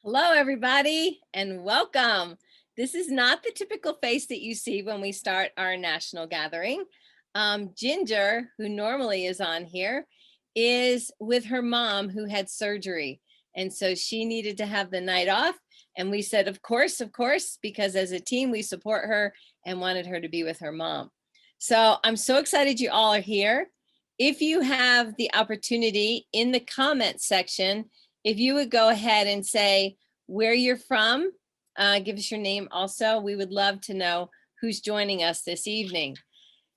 Hello, everybody, and welcome. This is not the typical face that you see when we start our national gathering. Ginger, who normally is on here, is with her mom who had surgery. And so she needed to have the night off. And we said, of course, because as a team, we support her and wanted her to be with her mom. So I'm so excited you all are here. If you have the opportunity in the comment section, if you would go ahead and say where you're from, give us your name also. We would love to know who's joining us this evening.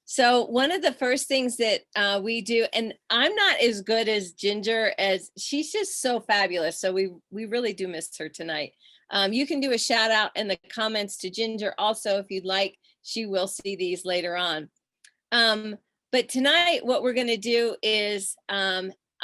So one of the first things that we do, and I'm not as good as Ginger, as she's just so fabulous. So we really do miss her tonight. You can do a shout out in the comments to Ginger also if you'd like. She will see these later on. But tonight, what we're going to do is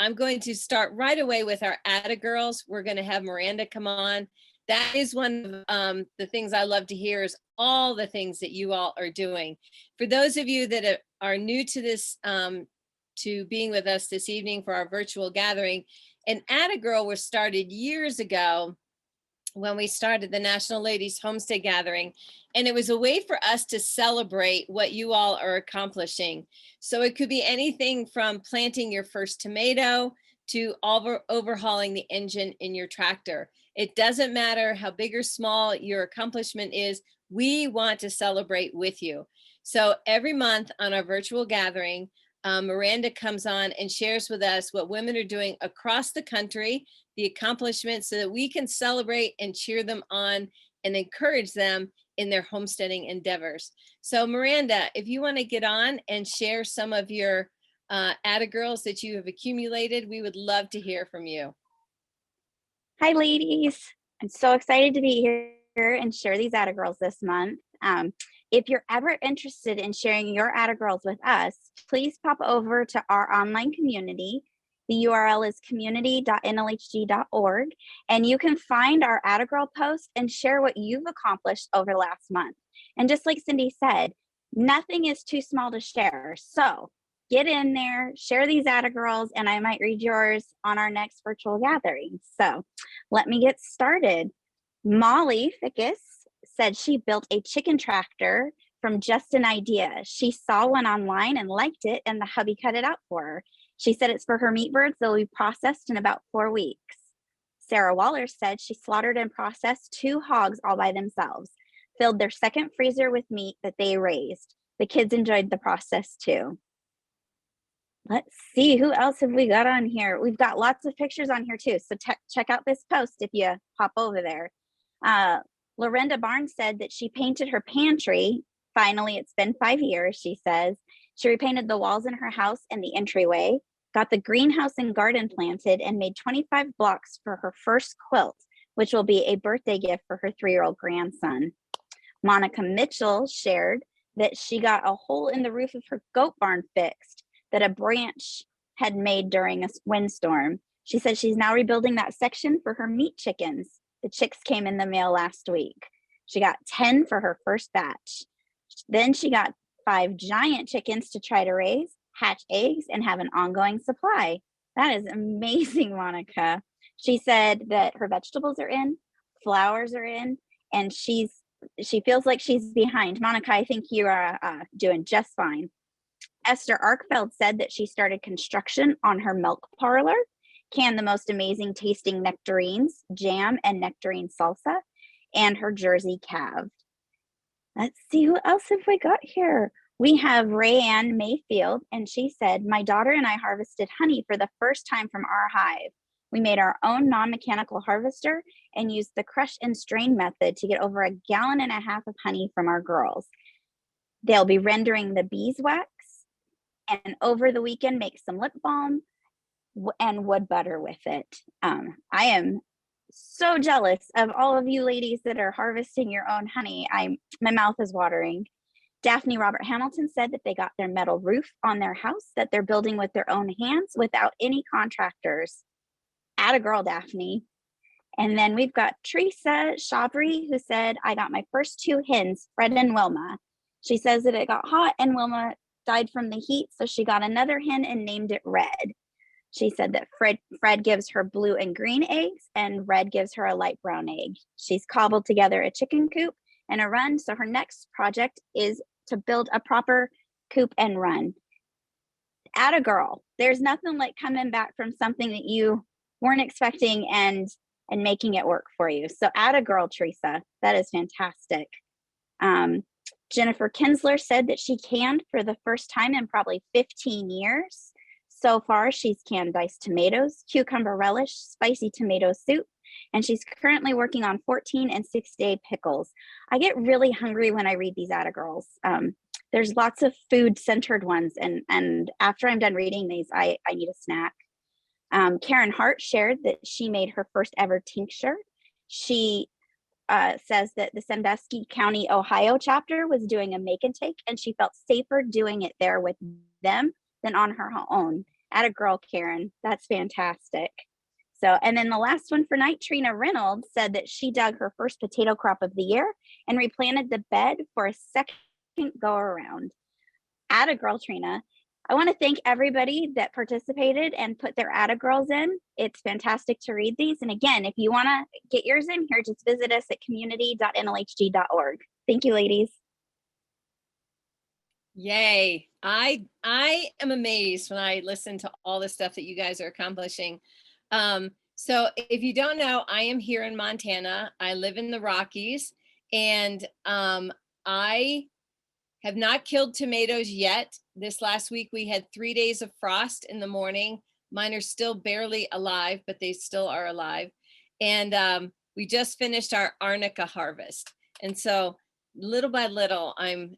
I'm going to start right away with our Atta Girls. We're going to have Miranda come on. That is one of the things I love to hear is all the things that you all are doing. For those of you that are new to this, to being with us this evening for our virtual gathering, an Atta Girl was started years ago when we started the National Ladies Homestead Gathering. And it was a way for us to celebrate what you all are accomplishing. So it could be anything from planting your first tomato to overhauling the engine in your tractor. It doesn't matter how big or small your accomplishment is, we want to celebrate with you. So every month on our virtual gathering, Miranda comes on and shares with us what women are doing across the country, the accomplishments, so that we can celebrate and cheer them on and encourage them in their homesteading endeavors. So Miranda, if you want to get on and share some of your Atta Girls that you have accumulated, we would love to hear from you. Hi, ladies. I'm so excited to be here and share these Atta Girls this month. If you're ever interested in sharing your Atta Girls with us, please pop over to our online community. The URL is community.nlhg.org, and you can find our Atta Girl post and share what you've accomplished over the last month. And just like Cindy said, nothing is too small to share. So get in there, share these Atta Girls, and I might read yours on our next virtual gathering. So let me get started. Molly Fickus said she built a chicken tractor from just an idea. She saw one online and liked it, and the hubby cut it out for her. She said it's for her meat birds. They'll be processed in about 4 weeks. Sarah Waller said she slaughtered and processed 2 hogs all by themselves, filled their second freezer with meat that they raised. The kids enjoyed the process too. Let's see, who else have we got on here? We've got lots of pictures on here too. So check out this post if you hop over there. Lorenda Barnes said that she painted her pantry. Finally, it's been 5 years, she says. She repainted the walls in her house and the entryway, got the greenhouse and garden planted, and made 25 blocks for her first quilt, which will be a birthday gift for her 3-year-old grandson. Monica Mitchell shared that she got a hole in the roof of her goat barn fixed that a branch had made during a windstorm. She said she's now rebuilding that section for her meat chickens. The chicks came in the mail last week. She got 10 for her first batch. Then she got 5 giant chickens to try to raise, hatch eggs, and have an ongoing supply. That is amazing, Monica. She said that her vegetables are in, flowers are in, and she feels like she's behind. Monica, I think you are doing just fine. Esther Arkfeld said that she started construction on her milk parlor, canned the most amazing tasting nectarines, jam, and nectarine salsa, and her Jersey calved. Let's see, who else have we got here? We have Rayanne Mayfield, and she said, my daughter and I harvested honey for the first time from our hive. We made our own non-mechanical harvester and used the crush and strain method to get over 1.5 gallons of honey from our girls. They'll be rendering the beeswax, and over the weekend make some lip balm and wood butter with it. I am so jealous of all of you ladies that are harvesting your own honey. My mouth is watering. Daphne Robert Hamilton said that they got their metal roof on their house that they're building with their own hands without any contractors. Atta girl, Daphne. And then we've got Teresa Chavry, who said, I got my first 2 hens, Fred and Wilma. She says that it got hot and Wilma died from the heat, so she got another hen and named it Red. She said that Fred gives her blue and green eggs, and Red gives her a light brown egg. She's cobbled together a chicken coop and a run. So her next project is to build a proper coop and run. Atta girl. There's nothing like coming back from something that you weren't expecting and making it work for you. So atta girl, Teresa. That is fantastic. Jennifer Kinsler said that she canned for the first time in probably 15 years. So far, she's canned diced tomatoes, cucumber relish, spicy tomato soup, and she's currently working on 14 and 6-day pickles. I get really hungry when I read these Atta girls. There's lots of food-centered ones, and after I'm done reading these, I need a snack. Karen Hart shared that she made her first ever tincture. She says that the Sandusky County, Ohio chapter was doing a make and take, and she felt safer doing it there with them than on her own. Atta girl, Karen. That's fantastic. So, and then the last one for night, Trina Reynolds said that she dug her first potato crop of the year and replanted the bed for a second go around. Atta girl, Trina. I want to thank everybody that participated and put their Atta girls in. It's fantastic to read these. And again, if you want to get yours in here, just visit us at community.nlhg.org. Thank you, ladies. Yay. I am amazed when I listen to all the stuff that you guys are accomplishing. So if you don't know, I am here in Montana. I live in the Rockies, and I have not killed tomatoes yet. This last week we had 3 days of frost in the morning. Mine are still barely alive, but they still are alive. And we just finished our arnica harvest. And so little by little, I'm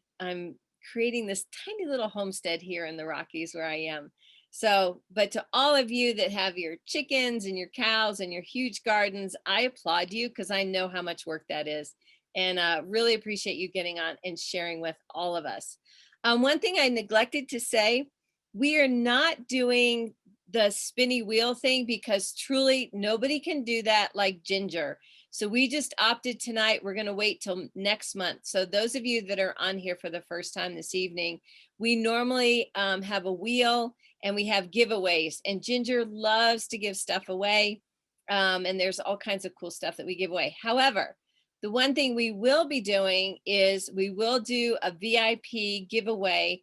creating this tiny little homestead here in the Rockies where I am. So, but to all of you that have your chickens and your cows and your huge gardens, I applaud you because I know how much work that is. And really appreciate you getting on and sharing with all of us. One thing I neglected to say, we are not doing the spinny wheel thing because truly nobody can do that like Ginger. So we just opted tonight. We're going to wait till next month. So those of you that are on here for the first time this evening, we normally have a wheel and we have giveaways, and Ginger loves to give stuff away. And there's all kinds of cool stuff that we give away. However, the one thing we will be doing is we will do a VIP giveaway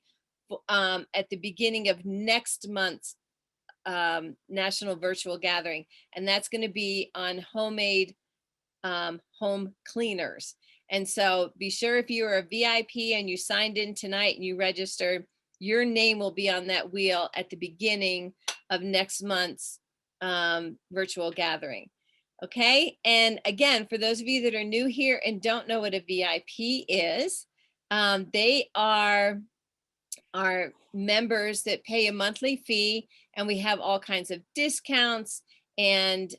at the beginning of next month's National Virtual Gathering. And that's going to be on homemade home cleaners. And so be sure if you're a VIP and you signed in tonight and you registered, your name will be on that wheel at the beginning of next month's virtual gathering. Okay. And again, for those of you that are new here and don't know what a VIP is, they are our members that pay a monthly fee, and we have all kinds of discounts and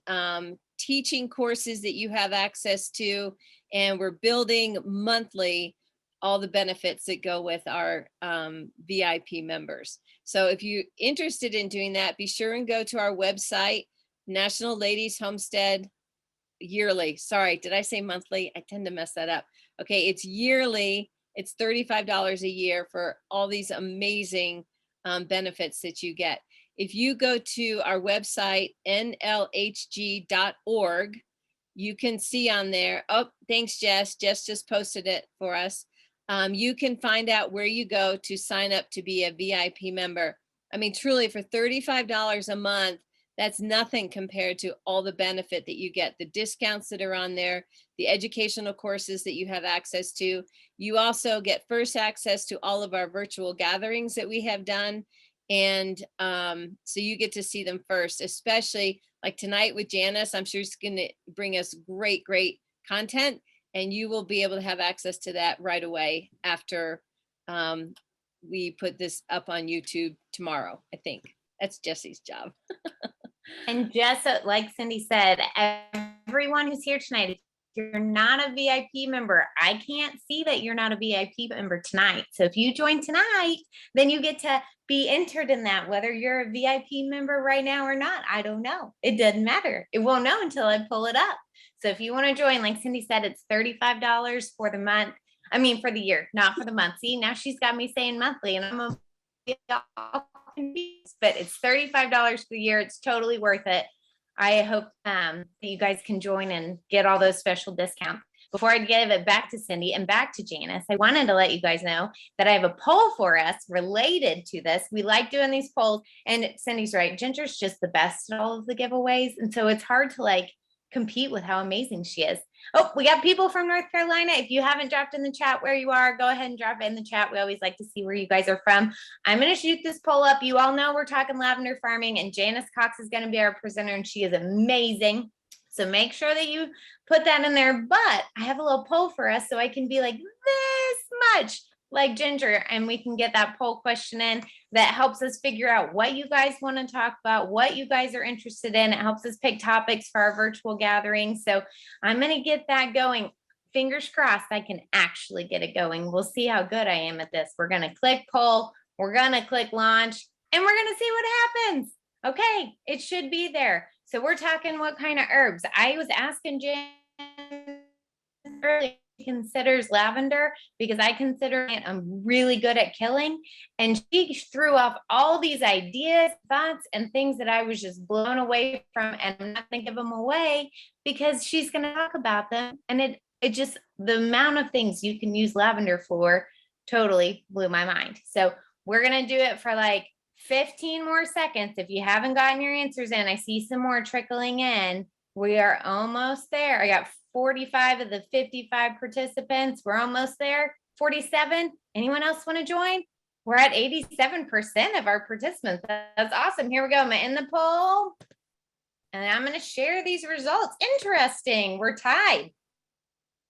teaching courses that you have access to, and we're building monthly all the benefits that go with our VIP members. So if you're interested in doing that, be sure and go to our website, National Ladies Homestead yearly. Sorry, did I say monthly? I tend to mess that up. Okay, it's yearly. It's $35 a year for all these amazing benefits that you get. If you go to our website, nlhg.org, you can see on there, oh, thanks, Jess. Jess just posted it for us. You can find out where you go to sign up to be a VIP member. I mean, truly, for $35 a month, that's nothing compared to all the benefit that you get, the discounts that are on there, the educational courses that you have access to. You also get first access to all of our virtual gatherings that we have done. And so you get to see them first, especially like tonight with Janice. I'm sure she's going to bring us great, great content, and you will be able to have access to that right away after we put this up on YouTube tomorrow. I think that's Jesse's job. And just like Cindy said, everyone who's here tonight, if you're not a VIP member, I can't see that you're not a VIP member tonight. So if you join tonight, then you get to be entered in that, whether you're a VIP member right now or not. I don't know. It doesn't matter. It won't know until I pull it up. So if you want to join, like Cindy said, it's $35 for the month. I mean, for the year, not for the month. See, now she's got me saying monthly, and I'm all but it's $35 for the year. It's totally worth it. I hope that you guys can join and get all those special discounts. Before I give it back to Cindy and back to Janice, I wanted to let you guys know that I have a poll for us related to this. We like doing these polls, and Cindy's right. Ginger's just the best at all of the giveaways. And so it's hard to like compete with how amazing she is. Oh, we got people from North Carolina. If you haven't dropped in the chat where you are, go ahead and drop it in the chat. We always like to see where you guys are from. I'm going to shoot this poll up. You all know we're talking lavender farming, and Janice Cox is going to be our presenter, and she is amazing. So make sure that you put that in there. But I have a little poll for us so I can be like this much like Ginger, and we can get that poll question in that helps us figure out what you guys want to talk about, what you guys are interested in. It helps us pick topics for our virtual gathering. So I'm going to get that going. Fingers crossed I can actually get it going. We'll see how good I am at this. We're going to click poll. We're going to click launch, and we're going to see what happens. Okay, it should be there. So we're talking what kind of herbs. I was asking Jen earlier, considers lavender because I consider it I'm really good at killing, and she threw off all these ideas, thoughts, and things that I was just blown away from, and I'm not gonna give them away because she's gonna talk about them. And it just, the amount of things you can use lavender for totally blew my mind. So we're gonna do it for like 15 more seconds. If you haven't gotten your answers in, I see some more trickling in. We are almost there. I got 45 of the 55 participants. We're almost there. 47. Anyone else want to join? We're at 87% of our participants. That's awesome. Here we go. I'm in the poll, and I'm going to share these results. Interesting. We're tied.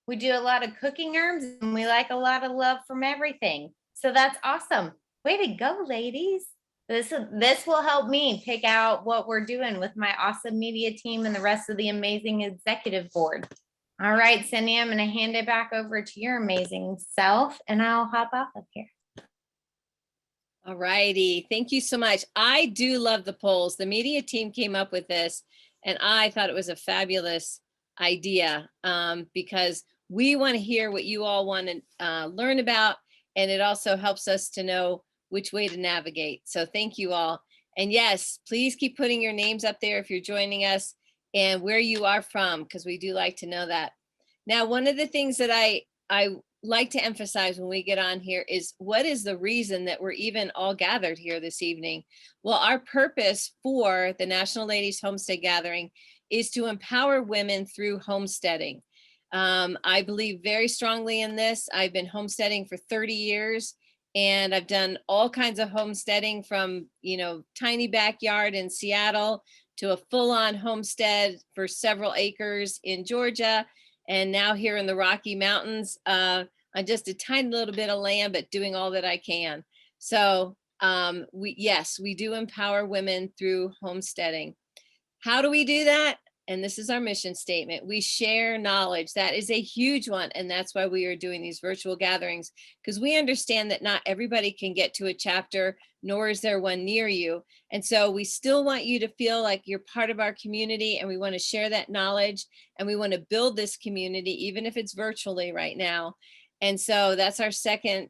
We do a lot of cooking herbs, and we like a lot of love from everything. So that's awesome. Way to go, ladies. This will help me pick out what we're doing with my awesome media team and the rest of the amazing executive board. All right, Cindy, I'm going to hand it back over to your amazing self, and I'll hop off of here. All righty. Thank you so much. I do love the polls. The media team came up with this, and I thought it was a fabulous idea because we want to hear what you all want to learn about, and it also helps us to know which way to navigate. So thank you all. And yes, please keep putting your names up there if you're joining us and where you are from, because we do like to know that. Now, one of the things that I like to emphasize when we get on here is what is the reason that we're even all gathered here this evening? Well, our purpose for the National Ladies Homestead Gathering is to empower women through homesteading. I believe very strongly in this. I've been homesteading for 30 years. And I've done all kinds of homesteading from, tiny backyard in Seattle to a full-on homestead for several acres in Georgia. And now here in the Rocky Mountains on just a tiny little bit of land, but doing all that I can. So we do empower women through homesteading. How do we do that? And this is our mission statement. We share knowledge. That is a huge one. And that's why we are doing these virtual gatherings, because we understand that not everybody can get to a chapter, nor is there one near you. And so we still want you to feel like you're part of our community, and we want to share that knowledge, and we want to build this community, even if it's virtually right now. And so that's our second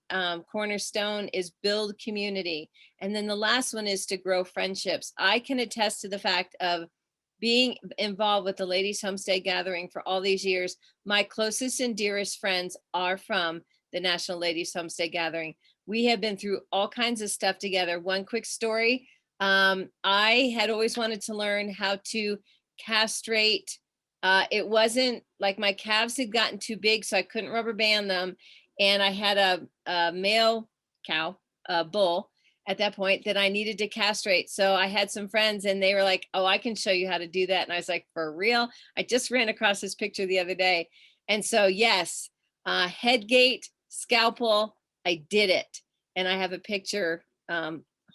cornerstone, is build community. And then the last one is to grow friendships. I can attest to the fact of being involved with the Ladies Homestead Gathering for all these years. My closest and dearest friends are from the National Ladies Homestead Gathering. We have been through all kinds of stuff together. One quick story. I had always wanted to learn how to castrate. It wasn't like my calves had gotten too big, so I couldn't rubber band them. And I had a male cow, a bull, at that point that I needed to castrate. So I had some friends, and they were like, oh, I can show you how to do that. And I was like, for real? I just ran across this picture the other day. And so yes, head gate, scalpel, I did it. And I have a picture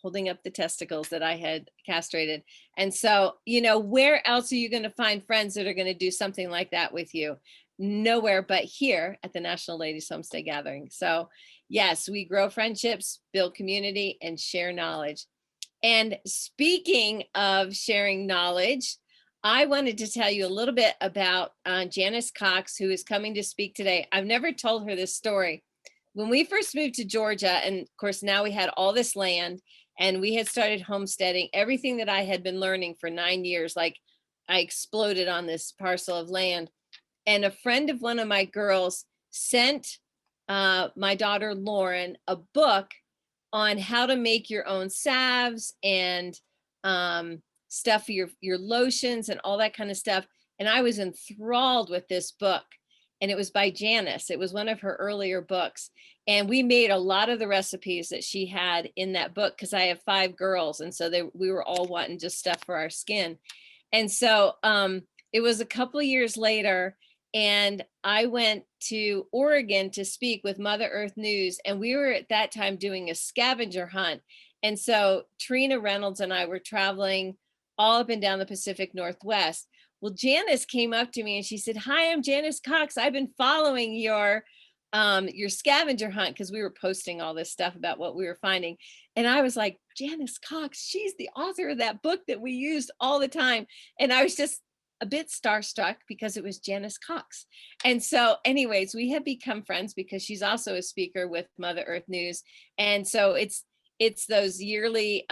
holding up the testicles that I had castrated. And so, where else are you going to find friends that are going to do something like that with you? Nowhere but here at the National Ladies Homestead Gathering. So yes, we grow friendships, build community, and share knowledge. And speaking of sharing knowledge, I wanted to tell you a little bit about Janice Cox, who is coming to speak today. I've never told her this story. When we first moved to Georgia, and of course now we had all this land, and we had started homesteading. Everything that I had been learning for 9 years, like I exploded on this parcel of land. And a friend of one of my girls sent my daughter Lauren a book on how to make your own salves and stuff for your lotions and all that kind of stuff. And I was enthralled with this book. And it was by Janice. It was one of her earlier books. And we made a lot of the recipes that she had in that book, because I have 5 girls. And so we were all wanting just stuff for our skin. And so it was a couple of years later, and I went to Oregon to speak with Mother Earth News. And we were at that time doing a scavenger hunt. And so Trina Reynolds and I were traveling all up and down the Pacific Northwest. Well, Janice came up to me and she said, "Hi, I'm Janice Cox. I've been following your scavenger hunt," because we were posting all this stuff about what we were finding. And I was like, Janice Cox, she's the author of that book that we used all the time. And I was just a bit starstruck because it was Janice Cox. And so anyways, we have become friends because she's also a speaker with Mother Earth News. And so it's those yearly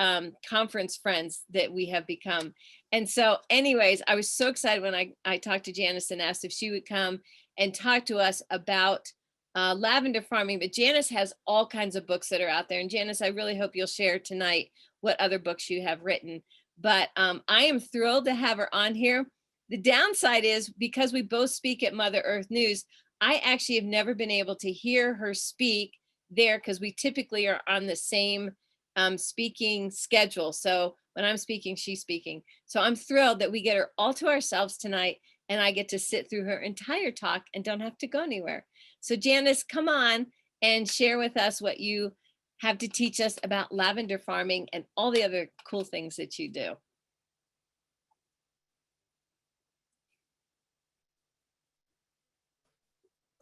conference friends that we have become. And so anyways, I was so excited when I talked to Janice and asked if she would come and talk to us about lavender farming. But Janice has all kinds of books that are out there. And Janice, I really hope you'll share tonight what other books you have written. But I am thrilled to have her on here. The downside is, because we both speak at Mother Earth News, I actually have never been able to hear her speak there, because we typically are on the same speaking schedule. So when I'm speaking, she's speaking. So I'm thrilled that we get her all to ourselves tonight, and I get to sit through her entire talk and don't have to go anywhere. So Janice, come on and share with us what you have to teach us about lavender farming and all the other cool things that you do.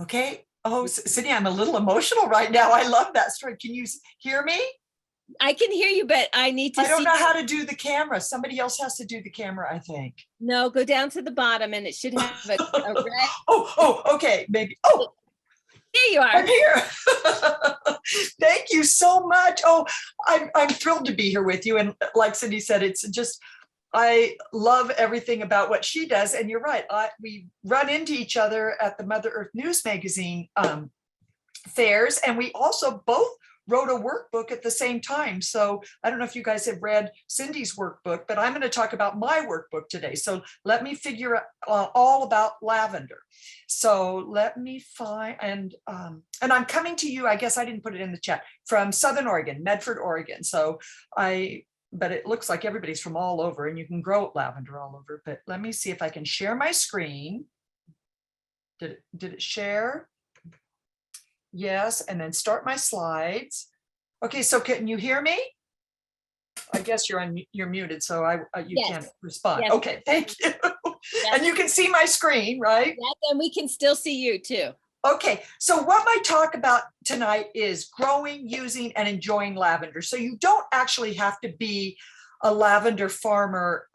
Okay. Oh, Cindy, I'm a little emotional right now. I love that story. Can you hear me? I can hear you, but I need to I don't see know how to do the camera. Somebody else has to do the camera, I think. No, go down to the bottom and it should have a red. Oh, okay. Maybe. Oh, here you are. I'm here. Thank you so much. Oh, I'm thrilled to be here with you. And like Cindy said, it's just, I love everything about what she does. And you're right. We run into each other at the Mother Earth News Magazine fairs. And we also both wrote a workbook at the same time. So I don't know if you guys have read Cindy's workbook, but I'm going to talk about my workbook today. So let me figure out all about lavender. So let me find, and I'm coming to you, I guess I didn't put it in the chat, from Southern Oregon, Medford, Oregon. So but it looks like everybody's from all over, and you can grow lavender all over. But let me see if I can share my screen. Did it share? Yes, and then start my slides. Okay, so can you hear me? I guess you're muted, so you Yes. can't respond. Yes. Okay, thank you. Yes. And you can see my screen, right? Yes, and we can still see you too. Okay, so what my talk about tonight is growing, using, and enjoying lavender. So you don't actually have to be a lavender farmer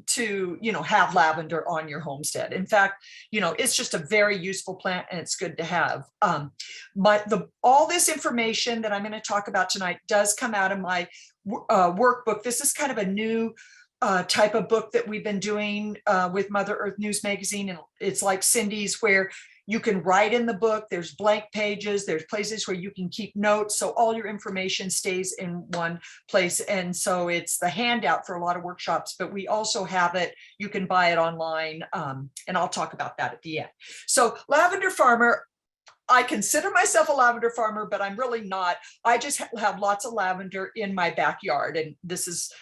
to have lavender on your homestead. In fact, it's just a very useful plant, and it's good to have. But all this information that I'm going to talk about tonight does come out of my workbook. This is kind of a new type of book that we've been doing with Mother Earth News Magazine, and it's like Cindy's, where you can write in the book. There's blank pages. There's places where you can keep notes. So all your information stays in one place. And so it's the handout for a lot of workshops, but we also have it. You can buy it online. And I'll talk about that at the end. So lavender farmer, I consider myself a lavender farmer, but I'm really not. I just have lots of lavender in my backyard. And this is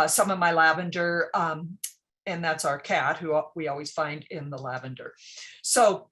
some of my lavender. And that's our cat, who we always find in the lavender. So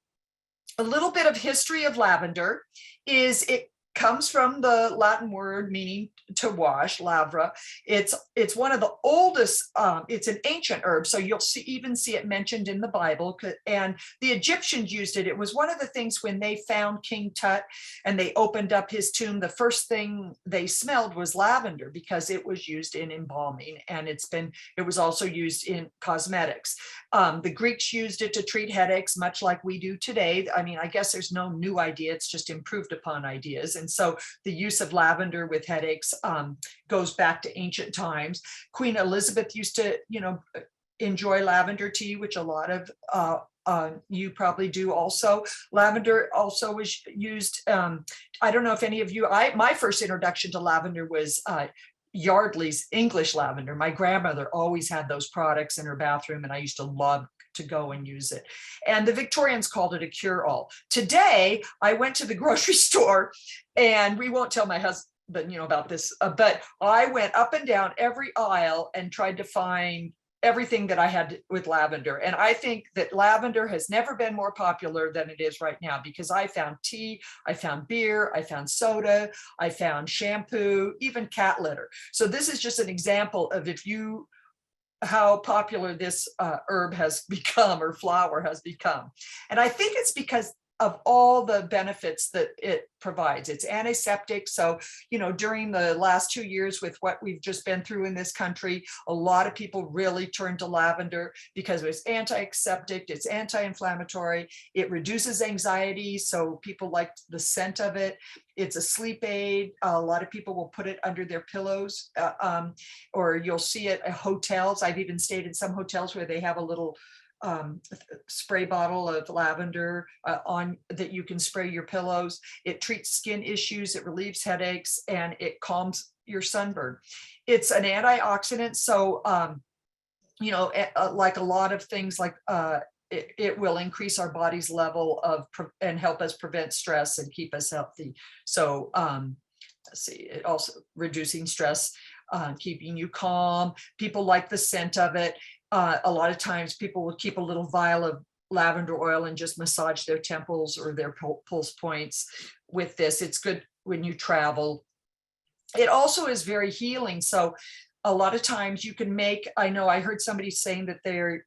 a little bit of history of lavender is it comes from the Latin word meaning to wash, lavra. It's one of the oldest, it's an ancient herb. So you'll even see it mentioned in the Bible, and the Egyptians used it. It was one of the things when they found King Tut and they opened up his tomb, the first thing they smelled was lavender, because it was used in embalming, and it was also used in cosmetics. The Greeks used it to treat headaches, much like we do today. I mean, I guess there's no new idea. It's just improved upon ideas. And And so the use of lavender with headaches goes back to ancient times. Queen Elizabeth used to, enjoy lavender tea, which a lot of you probably do also. Lavender also was used. I don't know if any of you, my first introduction to lavender was Yardley's English lavender. My grandmother always had those products in her bathroom, and I used to love to go and use it. And the Victorians called it a cure-all. Today, I went to the grocery store, and we won't tell my husband, about this, but I went up and down every aisle and tried to find everything that I had with lavender. And I think that lavender has never been more popular than it is right now, because I found tea, I found beer, I found soda, I found shampoo, even cat litter. So this is just an example of how popular this herb has become, or flower has become. And I think it's because of all the benefits that it provides. It's antiseptic. So, during the last 2 years with what we've just been through in this country, a lot of people really turned to lavender because it's antiseptic, it's anti-inflammatory, it reduces anxiety. So people like the scent of it. It's a sleep aid. A lot of people will put it under their pillows, or you'll see it at hotels. I've even stayed in some hotels where they have a little spray bottle of lavender on that you can spray your pillows. It treats skin issues, it relieves headaches, and it calms your sunburn. It's an antioxidant, so like a lot of things, like it will increase our body's level of and help us prevent stress and keep us healthy. So let's see, it also reducing stress, keeping you calm. People like the scent of it. A lot of times people will keep a little vial of lavender oil and just massage their temples or their pulse points with this. It's good when you travel. It also is very healing. So a lot of times you can make, I know I heard somebody saying that they're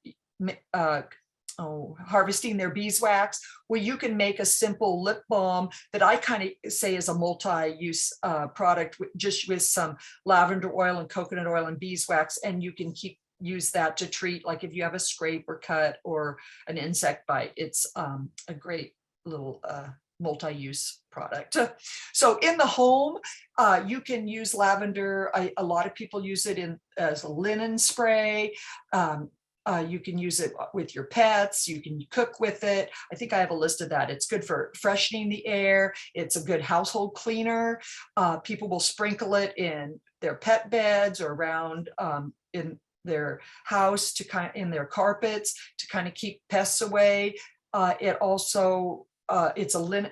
harvesting their beeswax. Well, you can make a simple lip balm that I kind of say is a multi-use product, just with some lavender oil and coconut oil and beeswax, and you can use that to treat, like if you have a scrape or cut or an insect bite. It's a great little multi-use product. So in the home, you can use lavender. A lot of people use it as a linen spray. You can use it with your pets. You can cook with it. I think I have a list of that. It's good for freshening the air. It's a good household cleaner. People will sprinkle it in their pet beds or around in their house in their carpets to kind of keep pests away. It also it's a linen,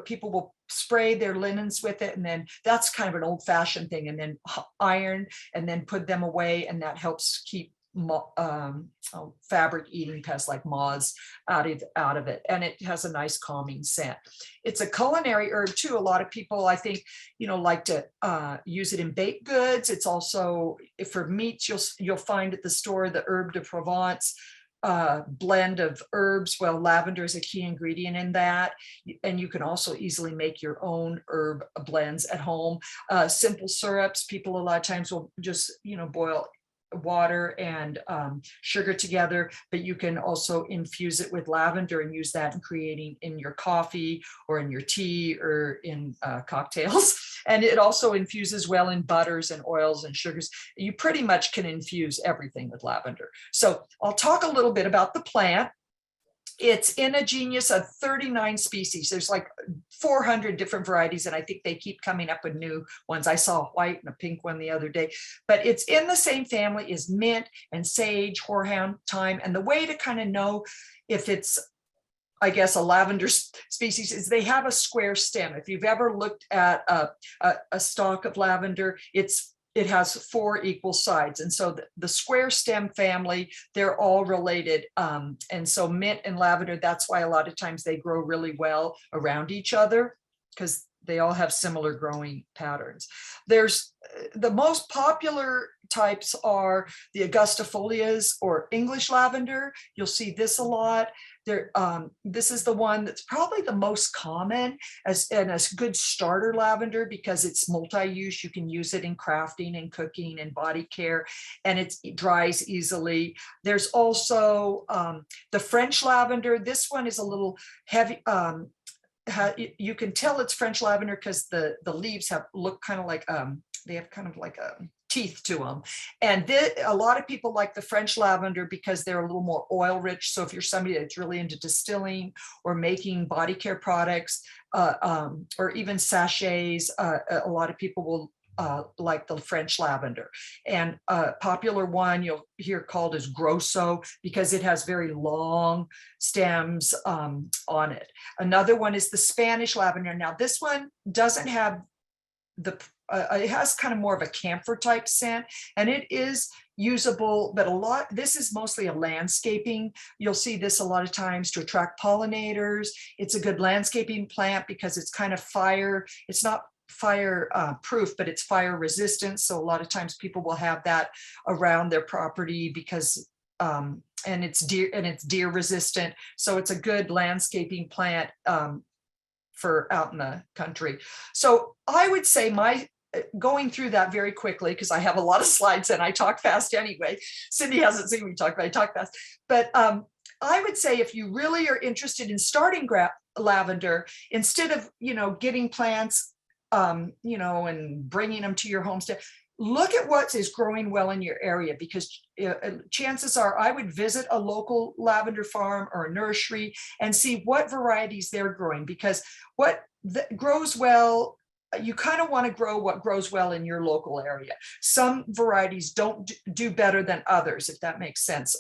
people will spray their linens with it, and then that's kind of an old-fashioned thing, and then iron and then put them away, and that helps keep fabric eating pests like moths out of it. And it has a nice calming scent. It's a culinary herb too. A lot of people, I think, like to use it in baked goods. It's also, for meats, you'll find at the store the herb de Provence blend of herbs. Well, lavender is a key ingredient in that, and you can also easily make your own herb blends at home. Simple syrups, people a lot of times will just boil water and sugar together, but you can also infuse it with lavender and use that in creating in your coffee or in your tea or in cocktails. And it also infuses well in butters and oils and sugars. You pretty much can infuse everything with lavender. So I'll talk a little bit about the plant. It's in a genus of 39 species. There's like 400 different varieties, and I think they keep coming up with new ones. I saw a white and a pink one the other day, but it's in the same family as mint and sage, horehound, thyme. And the way to kind of know if it's, I guess, a lavender species is they have a square stem. If you've ever looked at a stalk of lavender, it has 4 equal sides. And so the square stem family, they're all related. And so mint and lavender, that's why a lot of times they grow really well around each other, because they all have similar growing patterns. There's the most popular types are the Augustifolias or English lavender. You'll see this a lot. This is the one that's probably the most common and a good starter lavender, because it's multi-use. You can use it in crafting and cooking and body care, and it dries easily. There's also the French lavender. This one is a little heavy, you can tell it's French lavender because the leaves look kind of like they have kind of like a teeth to them. And a lot of people like the French lavender because they're a little more oil rich. So if you're somebody that's really into distilling or making body care products, or even sachets, a lot of people will like the French lavender. And a popular one you'll hear called is Grosso because it has very long stems on it. Another one is the Spanish lavender. Now this one doesn't have it has kind of more of a camphor type scent, and it is usable, but this is mostly a landscaping. You'll see this a lot of times to attract pollinators. It's a good landscaping plant because it's kind of it's not fire proof, but it's fire resistant. So a lot of times people will have that around their property because and it's deer resistant. So it's a good landscaping plant for out in the country. So I would say going through that very quickly, because I have a lot of slides and I talk fast anyway. Cindy hasn't seen me talk, but I talk fast. But I would say if you really are interested in starting lavender, instead of, getting plants, and bringing them to your homestead, look at what is growing well in your area, because chances are I would visit a local lavender farm or a nursery and see what varieties they're growing, because what grows well, you kind of want to grow what grows well in your local area. Some varieties don't do better than others, if that makes sense.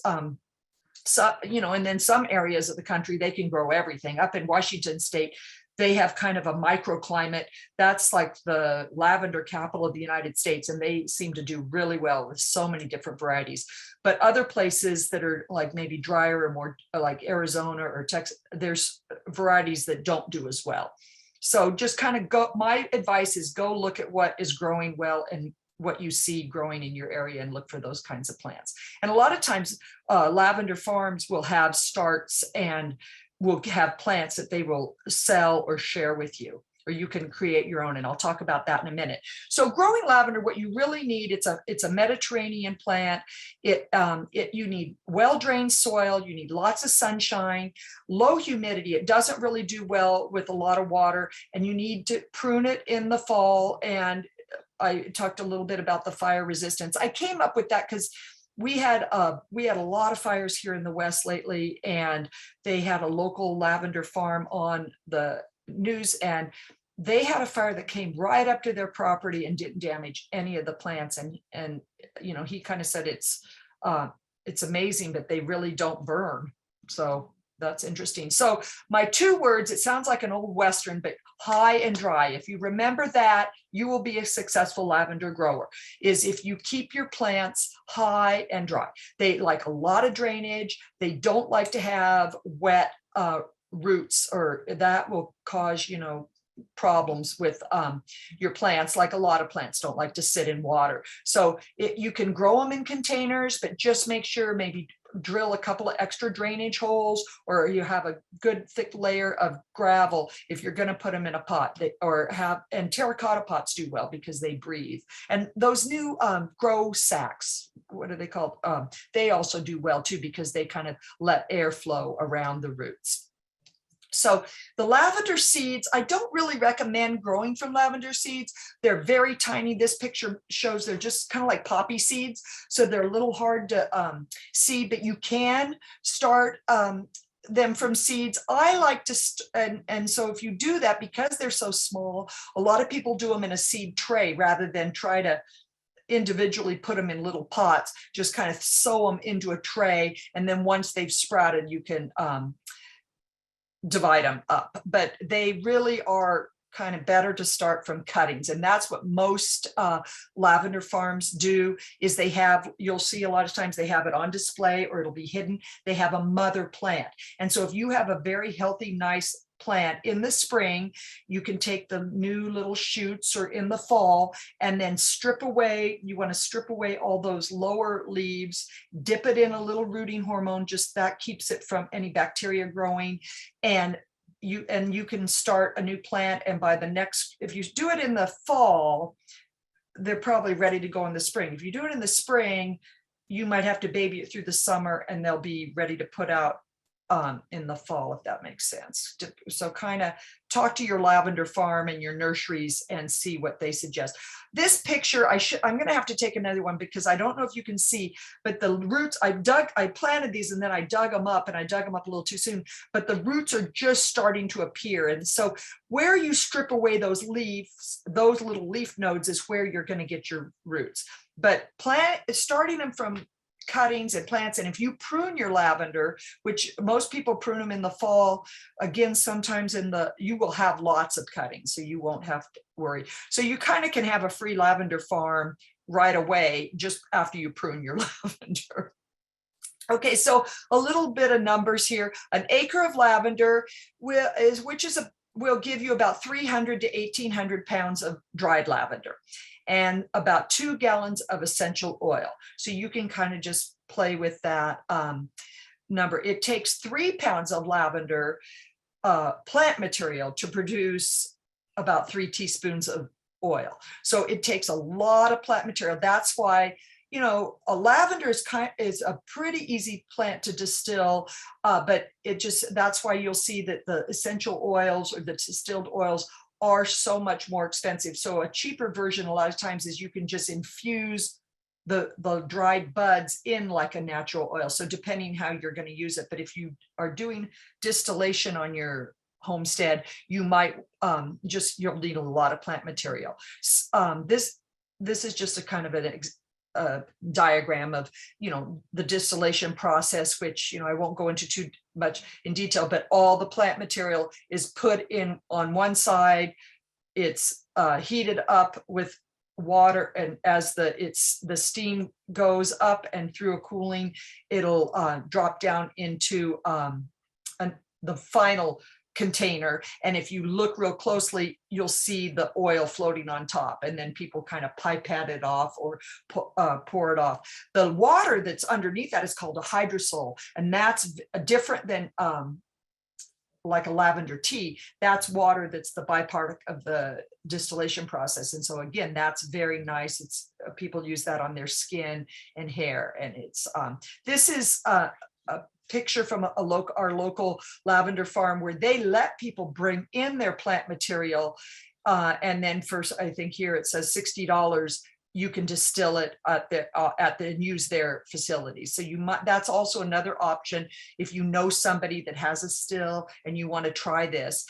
So, and then some areas of the country, they can grow everything. Up in Washington state, they have kind of a microclimate. That's like the lavender capital of the United States, and they seem to do really well with so many different varieties. But other places that are like maybe drier or more like Arizona or Texas, there's varieties that don't do as well. So just kind of my advice is go look at what is growing well and what you see growing in your area and look for those kinds of plants. And a lot of times lavender farms will have starts and will have plants that they will sell or share with you, or you can create your own. And I'll talk about that in a minute. So growing lavender, what you really need, it's a Mediterranean plant. You need well-drained soil. You need lots of sunshine, low humidity. It doesn't really do well with a lot of water, and you need to prune it in the fall. And I talked a little bit about the fire resistance. I came up with that because we had a lot of fires here in the West lately, and they had a local lavender farm on the news, and they had a fire that came right up to their property and didn't damage any of the plants. And he kind of said it's amazing that they really don't burn. So that's interesting. So my 2 words, it sounds like an old Western, but high and dry. If you remember that, you will be a successful lavender grower, is if you keep your plants high and dry. They like a lot of drainage. They don't like to have wet roots, or that will cause, problems with your plants. Like a lot of plants don't like to sit in water. So you can grow them in containers, but just make sure maybe drill a couple of extra drainage holes, or you have a good thick layer of gravel if you're going to put them in a pot. And terracotta pots do well because they breathe. And those new grow sacks, what are they called? They also do well too, because they kind of let air flow around the roots. So the lavender seeds, I don't really recommend growing from lavender seeds. They're very tiny. This picture shows they're just kind of like poppy seeds. So they're a little hard to seed, but you can start them from seeds. I like to, and so if you do that, because they're so small, a lot of people do them in a seed tray rather than try to individually put them in little pots. Just kind of sow them into a tray. And then once they've sprouted, you can divide them up. But they really are kind of better to start from cuttings. And that's what most lavender farms do, is you'll see a lot of times they have it on display, or it'll be hidden. They have a mother plant. And so if you have a very healthy, nice plant in the spring, you can take the new little shoots, or in the fall, and then you want to strip away all those lower leaves, dip it in a little rooting hormone, just that keeps it from any bacteria growing. And you can start a new plant, and if you do it in the fall, they're probably ready to go in the spring. If you do it in the spring, you might have to baby it through the summer, and they'll be ready to put out in the fall, if that makes sense. So kind of talk to your lavender farm and your nurseries and see what they suggest. This picture, I'm going to have to take another one because I don't know if you can see, but the roots, I planted these and then I dug them up, and I dug them up a little too soon, but the roots are just starting to appear. And so where you strip away those leaves, those little leaf nodes, is where you're going to get your roots. But starting them from cuttings and plants, and if you prune your lavender, which most people prune them in the fall, again, sometimes you will have lots of cuttings, so you won't have to worry. So you kind of can have a free lavender farm right away just after you prune your lavender. Okay, so a little bit of numbers here. An acre of lavender will give you about 300 to 1,800 pounds of dried lavender and about 2 gallons of essential oil. So you can kind of just play with that number. It takes 3 pounds of lavender plant material to produce about 3 teaspoons of oil. So it takes a lot of plant material. That's why, you know, a lavender is a pretty easy plant to distill, but that's why you'll see that the essential oils or the distilled oils are so much more expensive. So a cheaper version a lot of times is you can just infuse the dried buds in like a natural oil. So depending how you're going to use it, but if you are doing distillation on your homestead, you might you'll need a lot of plant material. This is just a kind of a diagram of, you know, the distillation process, which, you know, I won't go into too much in detail, but all the plant material is put in on one side. It's heated up with water, and as the steam goes up and through a cooling, it'll drop down into the final container. And if you look real closely, you'll see the oil floating on top, and then people kind of pipette it off or pour it off. The water that's underneath that is called a hydrosol, and that's different than like a lavender tea. That's water that's the byproduct of the distillation process. And so again, that's very nice. It's people use that on their skin and hair. And it's this is a picture from our local lavender farm where they let people bring in their plant material. And then first, I think here it says $60. You can distill it at and use their facilities. So that's also another option if you know somebody that has a still and you want to try this.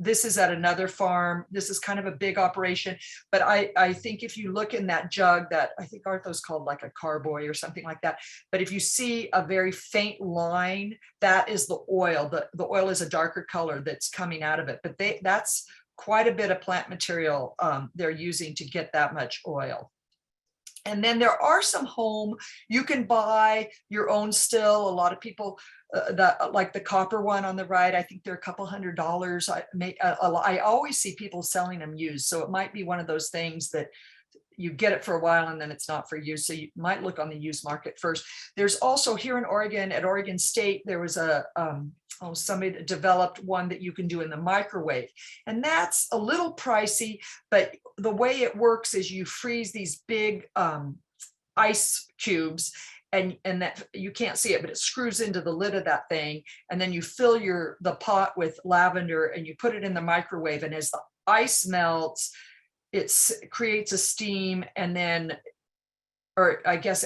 This is at another farm. This is kind of a big operation, but I think if you look in that jug, that I think Artho's called like a carboy or something like that. But if you see a very faint line, that is the oil. The oil is a darker color that's coming out of it, but that's quite a bit of plant material they're using to get that much oil. And then there are some you can buy your own still. A lot of people that like the copper one on the right, I think they're a couple $100. I always see people selling them used. So it might be one of those things that you get it for a while and then it's not for you. So you might look on the used market first. There's also here in Oregon, at Oregon State, there was somebody that developed one that you can do in the microwave. And that's a little pricey, but the way it works is you freeze these big ice cubes, and that you can't see it, but it screws into the lid of that thing. And then you fill the pot with lavender and you put it in the microwave. And as the ice melts, it creates a steam, and then, or I guess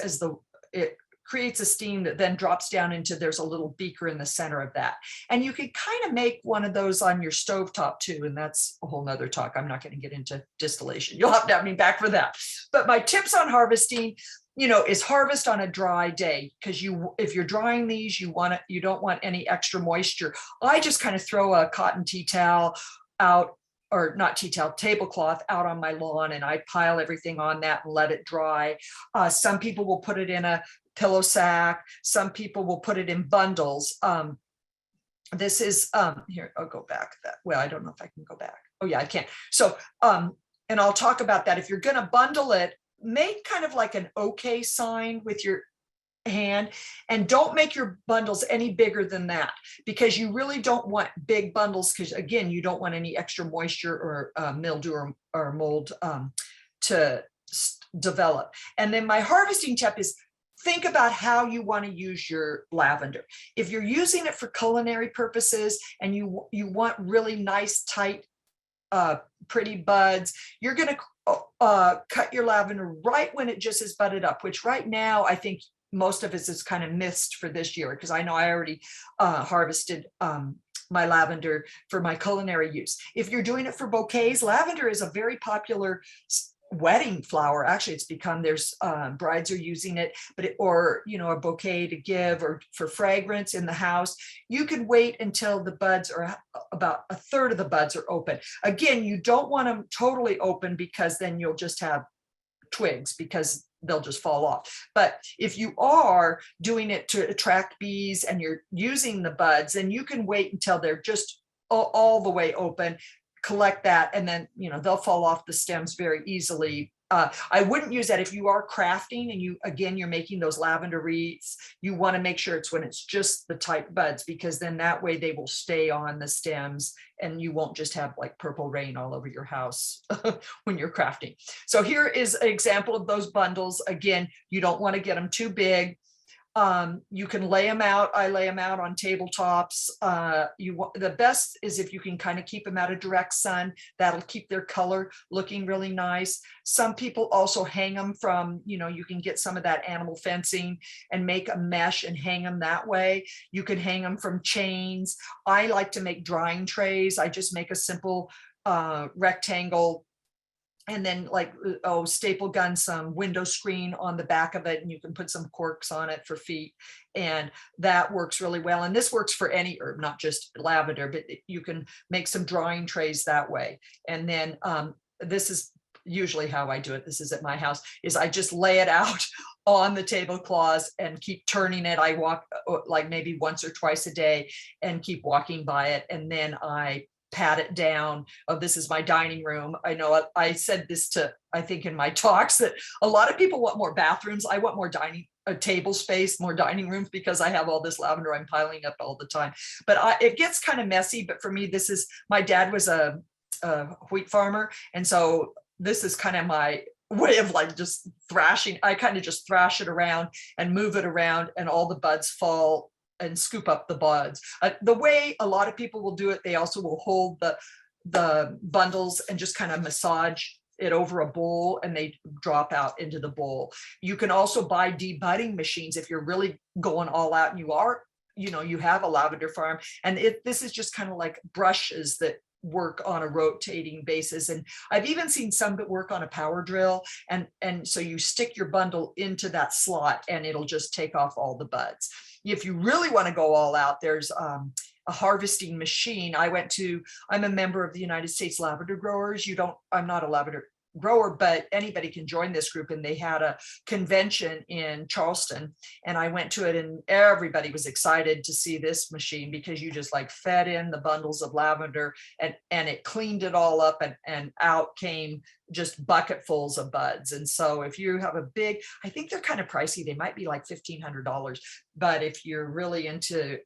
it creates a steam that then drops down there's a little beaker in the center of that. And you can kind of make one of those on your stovetop too. And that's a whole nother talk. I'm not going to get into distillation. You'll have to have me back for that. But my tips on harvesting, you know, is harvest on a dry day, because if you're drying these, you don't want any extra moisture. I just kind of throw a cotton tea towel out, or not tea towel, tablecloth out on my lawn, and I pile everything on that and let it dry. Some people will put it in a pillow sack. Some people will put it in bundles. This is here, I'll go back that. Well, I don't know if I can go back. Oh yeah, I can. So, and I'll talk about that. If you're going to bundle it, make kind of like an okay sign with your hand, and don't make your bundles any bigger than that, because you really don't want big bundles, because again, you don't want any extra moisture or mildew or mold to develop. And then my harvesting tip is think about how you want to use your lavender. If you're using it for culinary purposes and you want really nice, tight, pretty buds, you're going to cut your lavender right when it just is budded up, which right now I think most of us is kind of missed for this year, because I know I already harvested my lavender for my culinary use. If you're doing it for bouquets, lavender is a very popular wedding flower. Actually, it's become, there's brides are using it, but or a bouquet to give, or for fragrance in the house. You can wait until the buds are about a third of the buds are open. Again, you don't want them totally open, because then you'll just have twigs, because they'll just fall off. But if you are doing it to attract bees and you're using the buds, then you can wait until they're just all the way open, collect that, and then they'll fall off the stems very easily. I wouldn't use that if you are crafting and you're making those lavender wreaths. You want to make sure it's when it's just the tight buds, because then that way they will stay on the stems and you won't just have like purple rain all over your house when you're crafting. So here is an example of those bundles. Again, you don't want to get them too big. You can lay them out. I lay them out on tabletops. The best is if you can kind of keep them out of direct sun. That'll keep their color looking really nice. Some people also hang them from, you can get some of that animal fencing and make a mesh and hang them that way. You can hang them from chains. I like to make drying trays. I just make a simple rectangle, and then staple gun some window screen on the back of it, and you can put some corks on it for feet, and that works really well. And this works for any herb, not just lavender, but you can make some drawing trays that way. And then this is usually how I do it. This is at my house, is I just lay it out on the tablecloths and keep turning it. I walk like maybe once or twice a day and keep walking by it, and then I pat it down. Oh, this is my dining room. I know I said this I think in my talks, that a lot of people want more bathrooms. I want more table space, more dining rooms, because I have all this lavender I'm piling up all the time. But it gets kind of messy. But for me, my dad was a wheat farmer. And so this is kind of my way of just thrashing. I kind of just thrash it around and move it around, and all the buds fall and scoop up the buds. The way a lot of people will do it, they also will hold the bundles and just kind of massage it over a bowl, and they drop out into the bowl. You can also buy debudding machines if you're really going all out and you have a lavender farm. And this is just kind of like brushes that work on a rotating basis. And I've even seen some that work on a power drill. And so you stick your bundle into that slot and it'll just take off all the buds. If you really want to go all out, there's a harvesting machine. I'm a member of the United States Lavender Growers. I'm not a lavender grower, but anybody can join this group. And they had a convention in Charleston, and I went to it, and everybody was excited to see this machine, because you just fed in the bundles of lavender and it cleaned it all up, and out came just bucketfuls of buds. And so if you have I think they're kind of pricey. They might be like $1,500, but if you're really into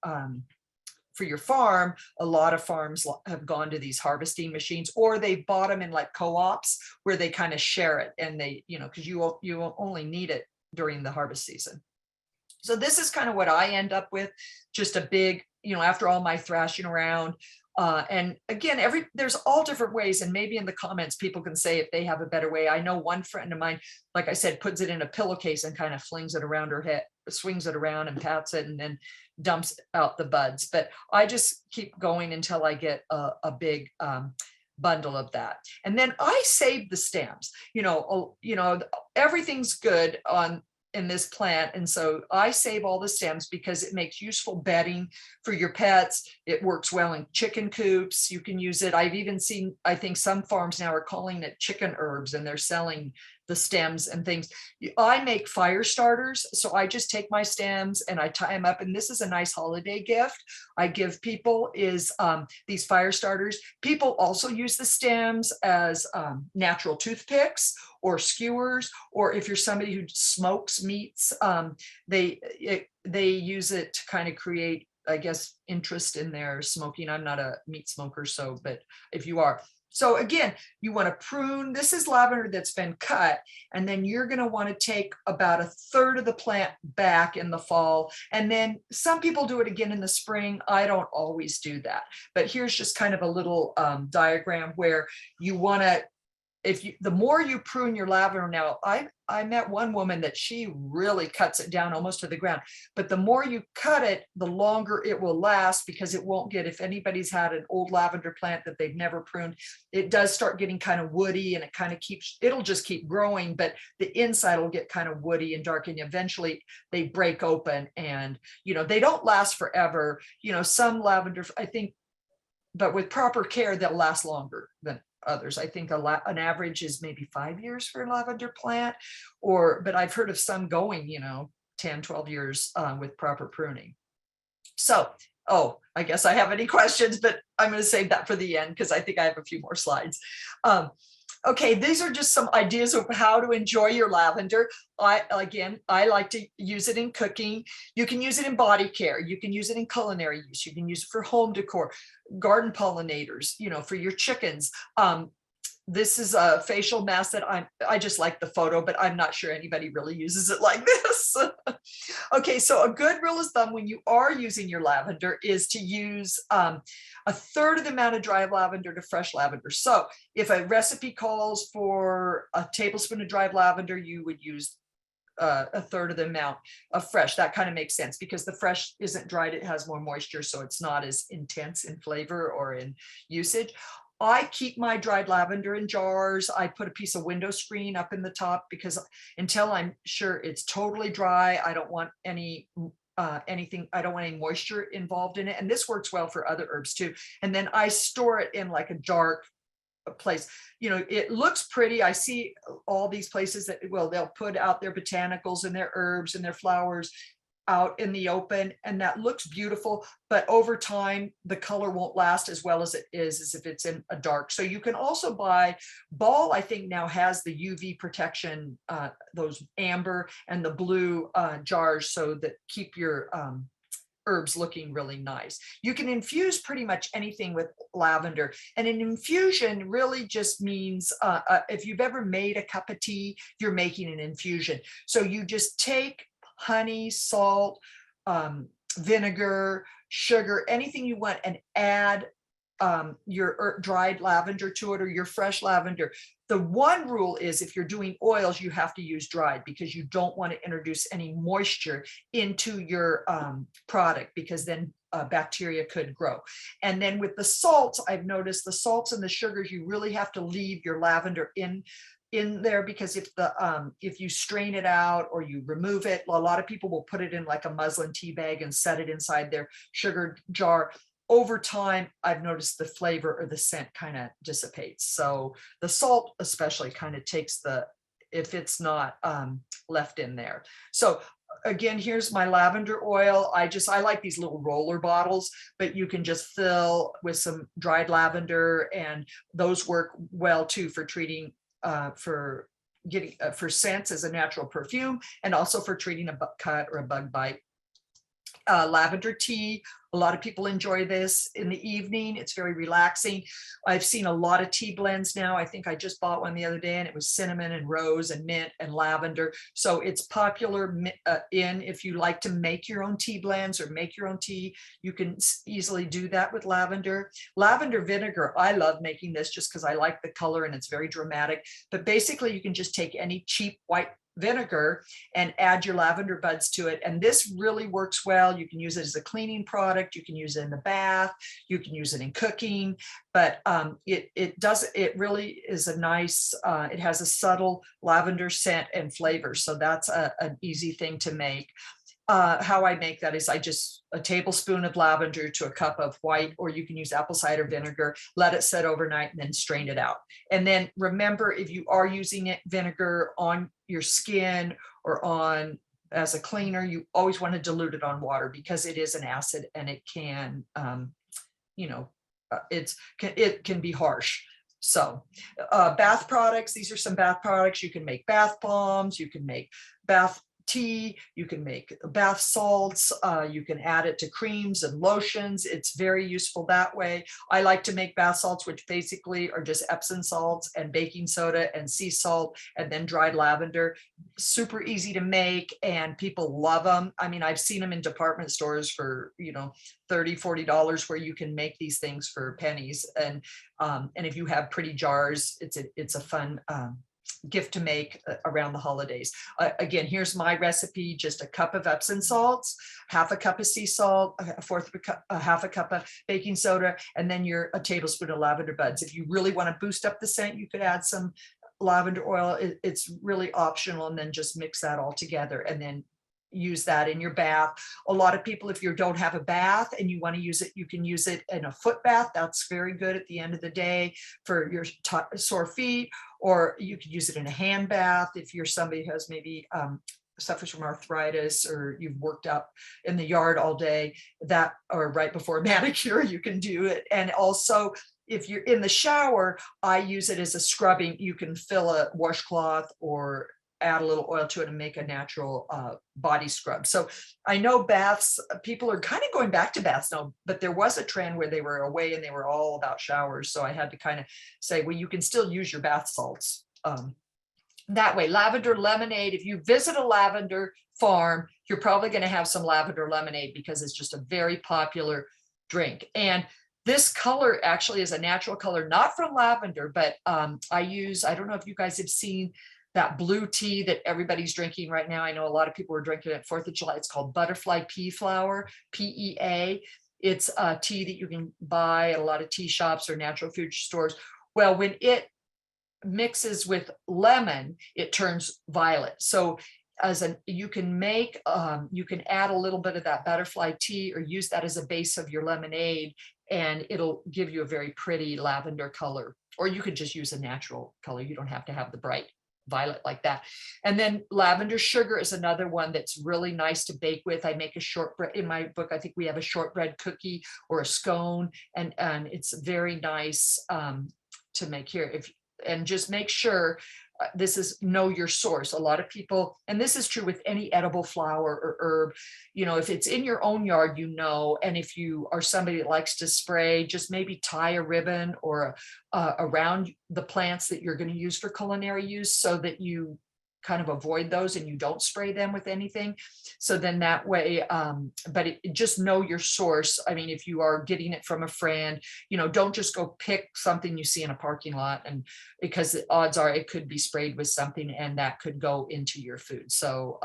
for your farm, a lot of farms have gone to these harvesting machines, or they bought them in co-ops where they kind of share it, and they, because you will only need it during the harvest season. So this is kind of what I end up with, just a big, after all my thrashing around. And again, there's all different ways, and maybe in the comments people can say if they have a better way. I know one friend of mine, like I said, puts it in a pillowcase and kind of flings it around her head, swings it around and pats it, and then dumps out the buds. But I just keep going until I get a big bundle of that, and then I save the stems. Everything's good in this plant, and so I save all the stems because it makes useful bedding for your pets. It works well in chicken coops. You can use it. I've even seen, I think some farms now are calling it chicken herbs, and they're selling the stems and things. I make fire starters, so I just take my stems and I tie them up, and this is a nice holiday gift I give people, is these fire starters. People also use the stems as natural toothpicks or skewers, or if you're somebody who smokes meats, they use it to kind of create, I guess, interest in their smoking. I'm not a meat smoker, but if you are, So again, you want to prune. This is lavender that's been cut, and then you're going to want to take about a third of the plant back in the fall. And then some people do it again in the spring. I don't always do that, but here's just kind of a little diagram where you want to, the more you prune your lavender. Now, I met one woman that she really cuts it down almost to the ground, but the more you cut it, the longer it will last, because it won't get, if anybody's had an old lavender plant that they've never pruned, it does start getting kind of woody, and it kind of it'll just keep growing, but the inside will get kind of woody and dark, and eventually they break open, and they don't last forever. Some lavender, I think, but with proper care, they'll last longer than others. I think an average is maybe 5 years for a lavender plant, but I've heard of some going, 10, 12 years with proper pruning. So, I guess I have any questions, but I'm going to save that for the end because I think I have a few more slides. Okay, these are just some ideas of how to enjoy your lavender. I like to use it in cooking. You can use it in body care. You can use it in culinary use. You can use it for home decor, garden pollinators, for your chickens. This is a facial mask that I just like the photo, but I'm not sure anybody really uses it like this. Okay, so a good rule of thumb when you are using your lavender is to use a third of the amount of dry lavender to fresh lavender. So if a recipe calls for a tablespoon of dry lavender, you would use a third of the amount of fresh. That kind of makes sense because the fresh isn't dried, it has more moisture, so it's not as intense in flavor or in usage. I keep my dried lavender in jars. I put a piece of window screen up in the top because until I'm sure it's totally dry, I don't want anything, I don't want any moisture involved in it. And this works well for other herbs too. And then I store it in like a dark place. It looks pretty. I see all these places that, they'll put out their botanicals and their herbs and their flowers out in the open, and that looks beautiful, but over time the color won't last as well as it is as if it's in a dark. So you can also buy Ball, I think now has the UV protection, those amber and the blue jars, so that keep your herbs looking really nice. You can infuse pretty much anything with lavender, and an infusion really just means if you've ever made a cup of tea, you're making an infusion. So you just take honey, salt, vinegar, sugar, anything you want, and add your dried lavender to it or your fresh lavender. The one rule is if you're doing oils, you have to use dried because you don't want to introduce any moisture into your product, because then bacteria could grow. And then with the salts, I've noticed the salts and the sugars, you really have to leave your lavender in there, because if you strain it out or you remove it, a lot of people will put it in like a muslin tea bag and set it inside their sugar jar. Over time, I've noticed the flavor or the scent kind of dissipates. So the salt especially kind of takes if it's not left in there. So again, here's my lavender oil. I like these little roller bottles, but you can just fill with some dried lavender, and those work well too for treating for scents as a natural perfume, and also for treating a bug cut or a bug bite. Lavender tea, a lot of people enjoy this in the evening. It's very relaxing. I've seen a lot of tea blends now. I think I just bought one the other day, and it was cinnamon and rose and mint and lavender. So it's popular if you like to make your own tea blends or make your own tea, you can easily do that with lavender. Lavender vinegar, I love making this just because I like the color and it's very dramatic. But basically you can just take any cheap white vinegar and add your lavender buds to it, and this really works well. You can use it as a cleaning product, you can use it in the bath, you can use it in cooking, but it really is a nice it has a subtle lavender scent and flavor, so that's an easy thing to make. How I make that is a tablespoon of lavender to a cup of white, or you can use apple cider vinegar, let it set overnight and then strain it out. And then remember, if you are using vinegar on your skin or as a cleaner, you always want to dilute it on water because it is an acid and it can, it can be harsh. So bath products, these are some bath products. You can make bath bombs, you can make bath tea, you can make bath salts, you can add it to creams and lotions. It's very useful that way. I like to make bath salts, which basically are just Epsom salts and baking soda and sea salt and then dried lavender. Super easy to make and people love them. I mean, I've seen them in department stores for, you know, $30–40 where you can make these things for pennies. And if you have pretty jars, it's a fun gift to make around the holidays. Again, here's my recipe: just a cup of Epsom salts, half a cup of sea salt, half a cup of baking soda, and then a tablespoon of lavender buds. If you really want to boost up the scent, you could add some lavender oil. It's really optional, and then just mix that all together and then use that in your bath. A lot of people, if you don't have a bath and you want to use it, you can use it in a foot bath. That's very good at the end of the day for your sore feet, or you could use it in a hand bath if you're somebody who has maybe suffers from arthritis, or you've worked out in the yard all day, that, or right before a manicure, you can do it. And also, if you're in the shower, I use it as a scrubbing. You can fill a washcloth or add a little oil to it and make a natural body scrub. So I know baths, people are kind of going back to baths now, but there was a trend where they were away and they were all about showers. So I had to kind of say, well, you can still use your bath salts that way. Lavender lemonade. If you visit a lavender farm, you're probably going to have some lavender lemonade because it's just a very popular drink. And this color actually is a natural color, not from lavender, but I don't know if you guys have seen that blue tea that everybody's drinking right now. I know a lot of people were drinking it 4th of July. It's called butterfly pea flower, PEA. It's a tea that you can buy at a lot of tea shops or natural food stores. Well, when it mixes with lemon, it turns violet. So you can add a little bit of that butterfly tea or use that as a base of your lemonade, and it'll give you a very pretty lavender color. Or you could just use a natural color. You don't have to have the bright violet like that. And then lavender sugar is another one that's really nice to bake with. I make a shortbread in my book. I think we have a shortbread cookie or a scone, and it's very nice to make here. And just make sure this is know your source. A lot of people, and this is true with any edible flower or herb, if it's in your own yard, and if you are somebody that likes to spray, just maybe tie a ribbon or around the plants that you're going to use for culinary use, so that you kind of avoid those and you don't spray them with anything. So then that way, but just know your source. I mean, if you are getting it from a friend, don't just go pick something you see in a parking lot, and because the odds are it could be sprayed with something and that could go into your food. So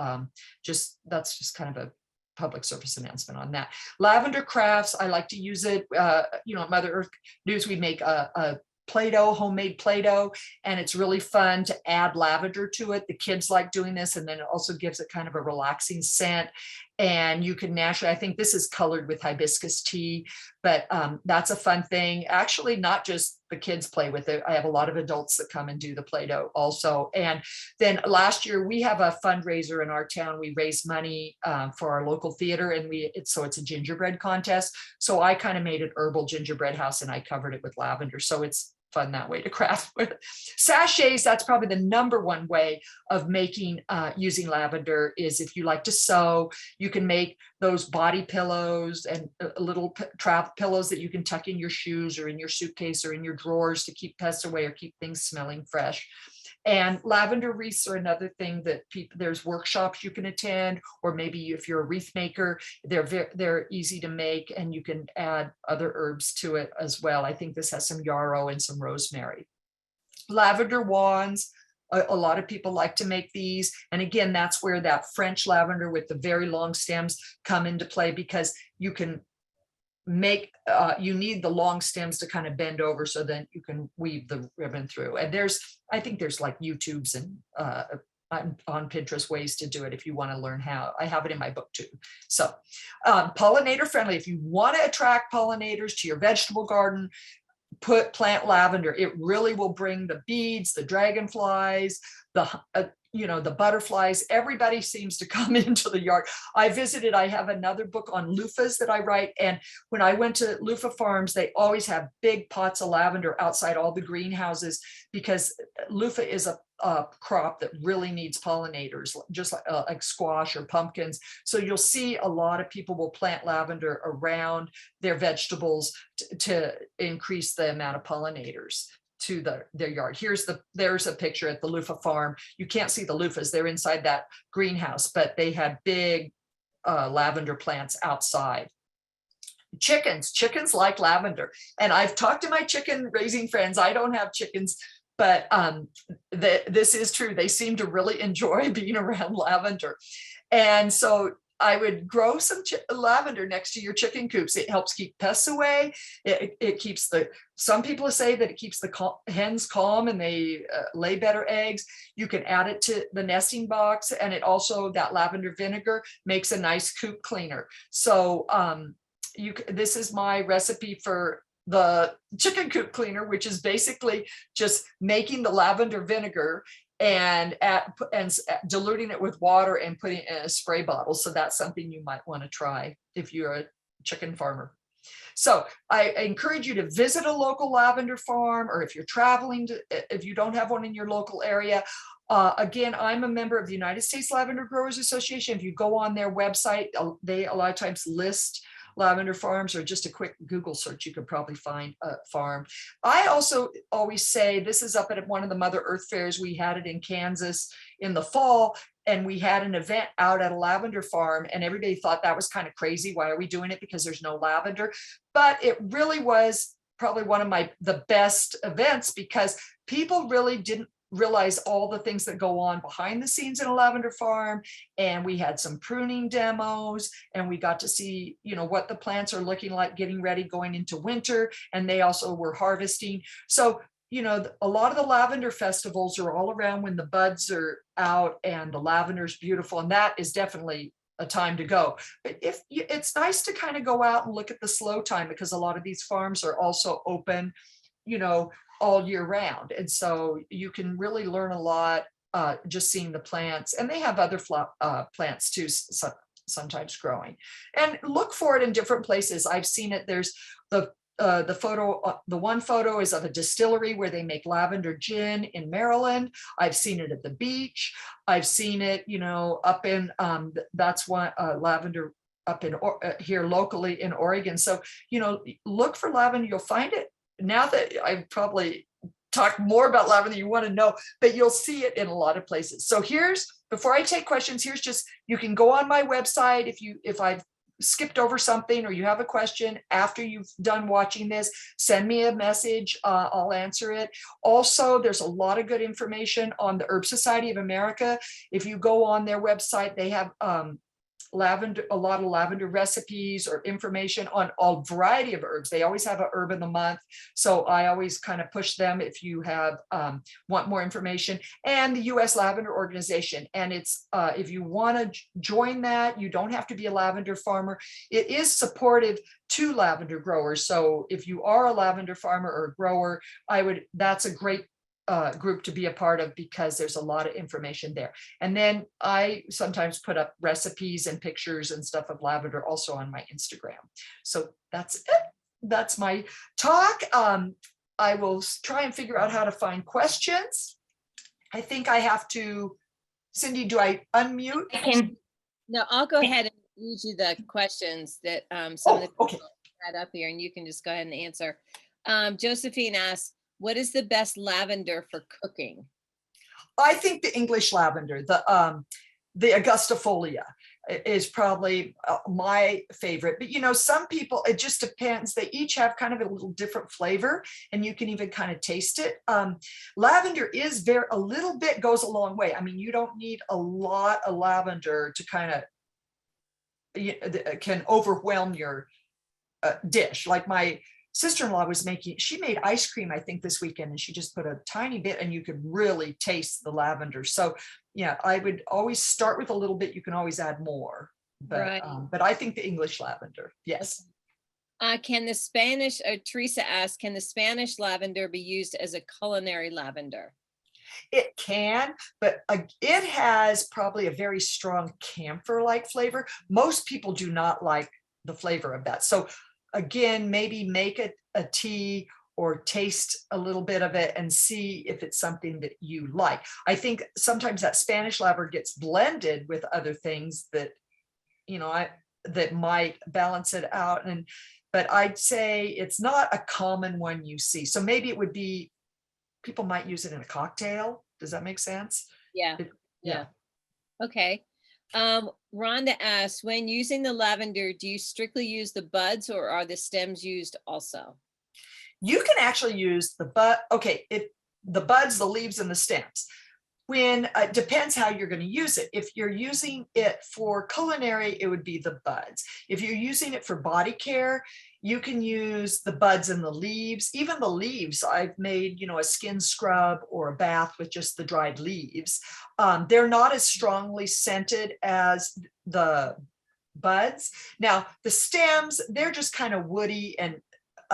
that's just kind of a public service announcement on that. Lavender crafts, I like to use it. Mother Earth News, we make a Play-Doh, homemade Play-Doh, and it's really fun to add lavender to it. The kids like doing this, and then it also gives it kind of a relaxing scent. And you can naturally, I think this is colored with hibiscus tea, but that's a fun thing. Actually, not just the kids play with it. I have a lot of adults that come and do the Play-Doh also. And then last year we have a fundraiser in our town. We raised money for our local theater, and it's a gingerbread contest. So I kind of made an herbal gingerbread house, and I covered it with lavender. So it's fun that way to craft with. Sachets, that's probably the number one way of making using lavender. Is if you like to sew, you can make those body pillows and little trap pillows that you can tuck in your shoes or in your suitcase or in your drawers to keep pests away or keep things smelling fresh. And lavender wreaths are another thing that there's workshops you can attend, or maybe if you're a wreath maker, they're easy to make, and you can add other herbs to it as well. I think this has some yarrow and some rosemary. Lavender wands, a lot of people like to make these. And again, that's where that French lavender with the very long stems come into play, because you can you need the long stems to kind of bend over so that you can weave the ribbon through. And I think there's like YouTubes and on Pinterest ways to do it if you want to learn how. I have it in my book too. So pollinator friendly. If you want to attract pollinators to your vegetable garden, plant lavender. It really will bring the bees, the dragonflies, the butterflies, everybody seems to come into the yard. I have another book on loofahs that I write. And when I went to loofah farms, they always have big pots of lavender outside all the greenhouses, because loofah is a crop that really needs pollinators, just like squash or pumpkins. So you'll see a lot of people will plant lavender around their vegetables to increase the amount of pollinators to their yard. There's a picture at the loofah farm. You can't see the loofahs, they're inside that greenhouse, but they had big lavender plants outside. Chickens like lavender. And I've talked to my chicken raising friends. I don't have chickens, but this is true. They seem to really enjoy being around lavender. And so I would grow some lavender next to your chicken coops. It helps keep pests away. It keeps some people say that it keeps the hens calm and they lay better eggs. You can add it to the nesting box, and it also, that lavender vinegar makes a nice coop cleaner. So this is my recipe for the chicken coop cleaner, which is basically just making the lavender vinegar and diluting it with water and putting it in a spray bottle. So that's something you might want to try if you're a chicken farmer. So I encourage you to visit a local lavender farm, or if you're traveling if you don't have one in your local area. Again, I'm a member of the United States Lavender Growers Association. If you go on their website, they a lot of times list lavender farms, or just a quick Google search, you could probably find a farm. I also always say, this is up at one of the Mother Earth fairs. We had it in Kansas in the fall, and we had an event out at a lavender farm, and everybody thought that was kind of crazy. Why are we doing it? Because there's no lavender. But it really was probably one of the best events, because people really didn't realize all the things that go on behind the scenes in a lavender farm. And we had some pruning demos, and we got to see, what the plants are looking like, getting ready, going into winter. And they also were harvesting. So, a lot of the lavender festivals are all around when the buds are out and the lavender is beautiful. And that is definitely a time to go. But it's nice to kind of go out and look at the slow time, because a lot of these farms are also open, all year round. And so you can really learn a lot just seeing the plants. And they have other plants too, sometimes growing. And look for it in different places. I've seen it. There's the photo, the one photo is of a distillery where they make lavender gin in Maryland. I've seen it at the beach. I've seen it, up in, that's one lavender up in here locally in Oregon. So, look for lavender, you'll find it. Now that I've probably talked more about lavender you want to know, but you'll see it in a lot of places. So before I take questions, you can go on my website if I've skipped over something or you have a question after you've done watching this, send me a message. I'll answer it. Also, there's a lot of good information on the Herb Society of America. If you go on their website, they have a lot of lavender recipes or information on a variety of herbs. They always have an herb of the month. So I always kind of push them if you have want more information, and the US Lavender Organization. And it's if you want to join that, you don't have to be a lavender farmer. It is supportive to lavender growers. So if you are a lavender farmer or a grower, that's a great group to be a part of, because there's a lot of information there. And then I sometimes put up recipes and pictures and stuff of lavender also on my Instagram. So that's it. That's my talk. I will try and figure out how to find questions. I think I have to, Cindy, do I unmute? No, I'll go ahead and read you the questions that some of the people had up here, and you can just go ahead and answer. Josephine asks, what is the best lavender for cooking? I think the English lavender, the Augustifolia is probably my favorite. But some people, it just depends. They each have kind of a little different flavor, and you can even kind of taste it. Lavender is a little bit goes a long way. I mean, you don't need a lot of lavender to kind of can overwhelm your dish. Like my sister-in-law she made ice cream, I think this weekend, and she just put a tiny bit, and you could really taste the lavender. So yeah, I would always start with a little bit. You can always add more, but right. But I think the English lavender, yes. Teresa asks, can the Spanish lavender be used as a culinary lavender? It can, but it has probably a very strong camphor-like flavor. Most people do not like the flavor of that. So again, maybe make it a tea or taste a little bit of it and see if it's something that you like. I think sometimes that Spanish lavender gets blended with other things that, that might balance it out. But I'd say it's not a common one you see. So maybe it would be, people might use it in a cocktail. Does that make sense? Yeah. Yeah. Okay. Rhonda asks, when using the lavender, do you strictly use the buds or are the stems used also? You can actually use the bud. Okay, the buds, the leaves, and the stems. When it depends how you're going to use it. If you're using it for culinary, it would be the buds. If you're using it for body care, you can use the buds and the leaves. Even the leaves, I've made, a skin scrub or a bath with just the dried leaves. They're not as strongly scented as the buds. Now, the stems, they're just kind of woody, and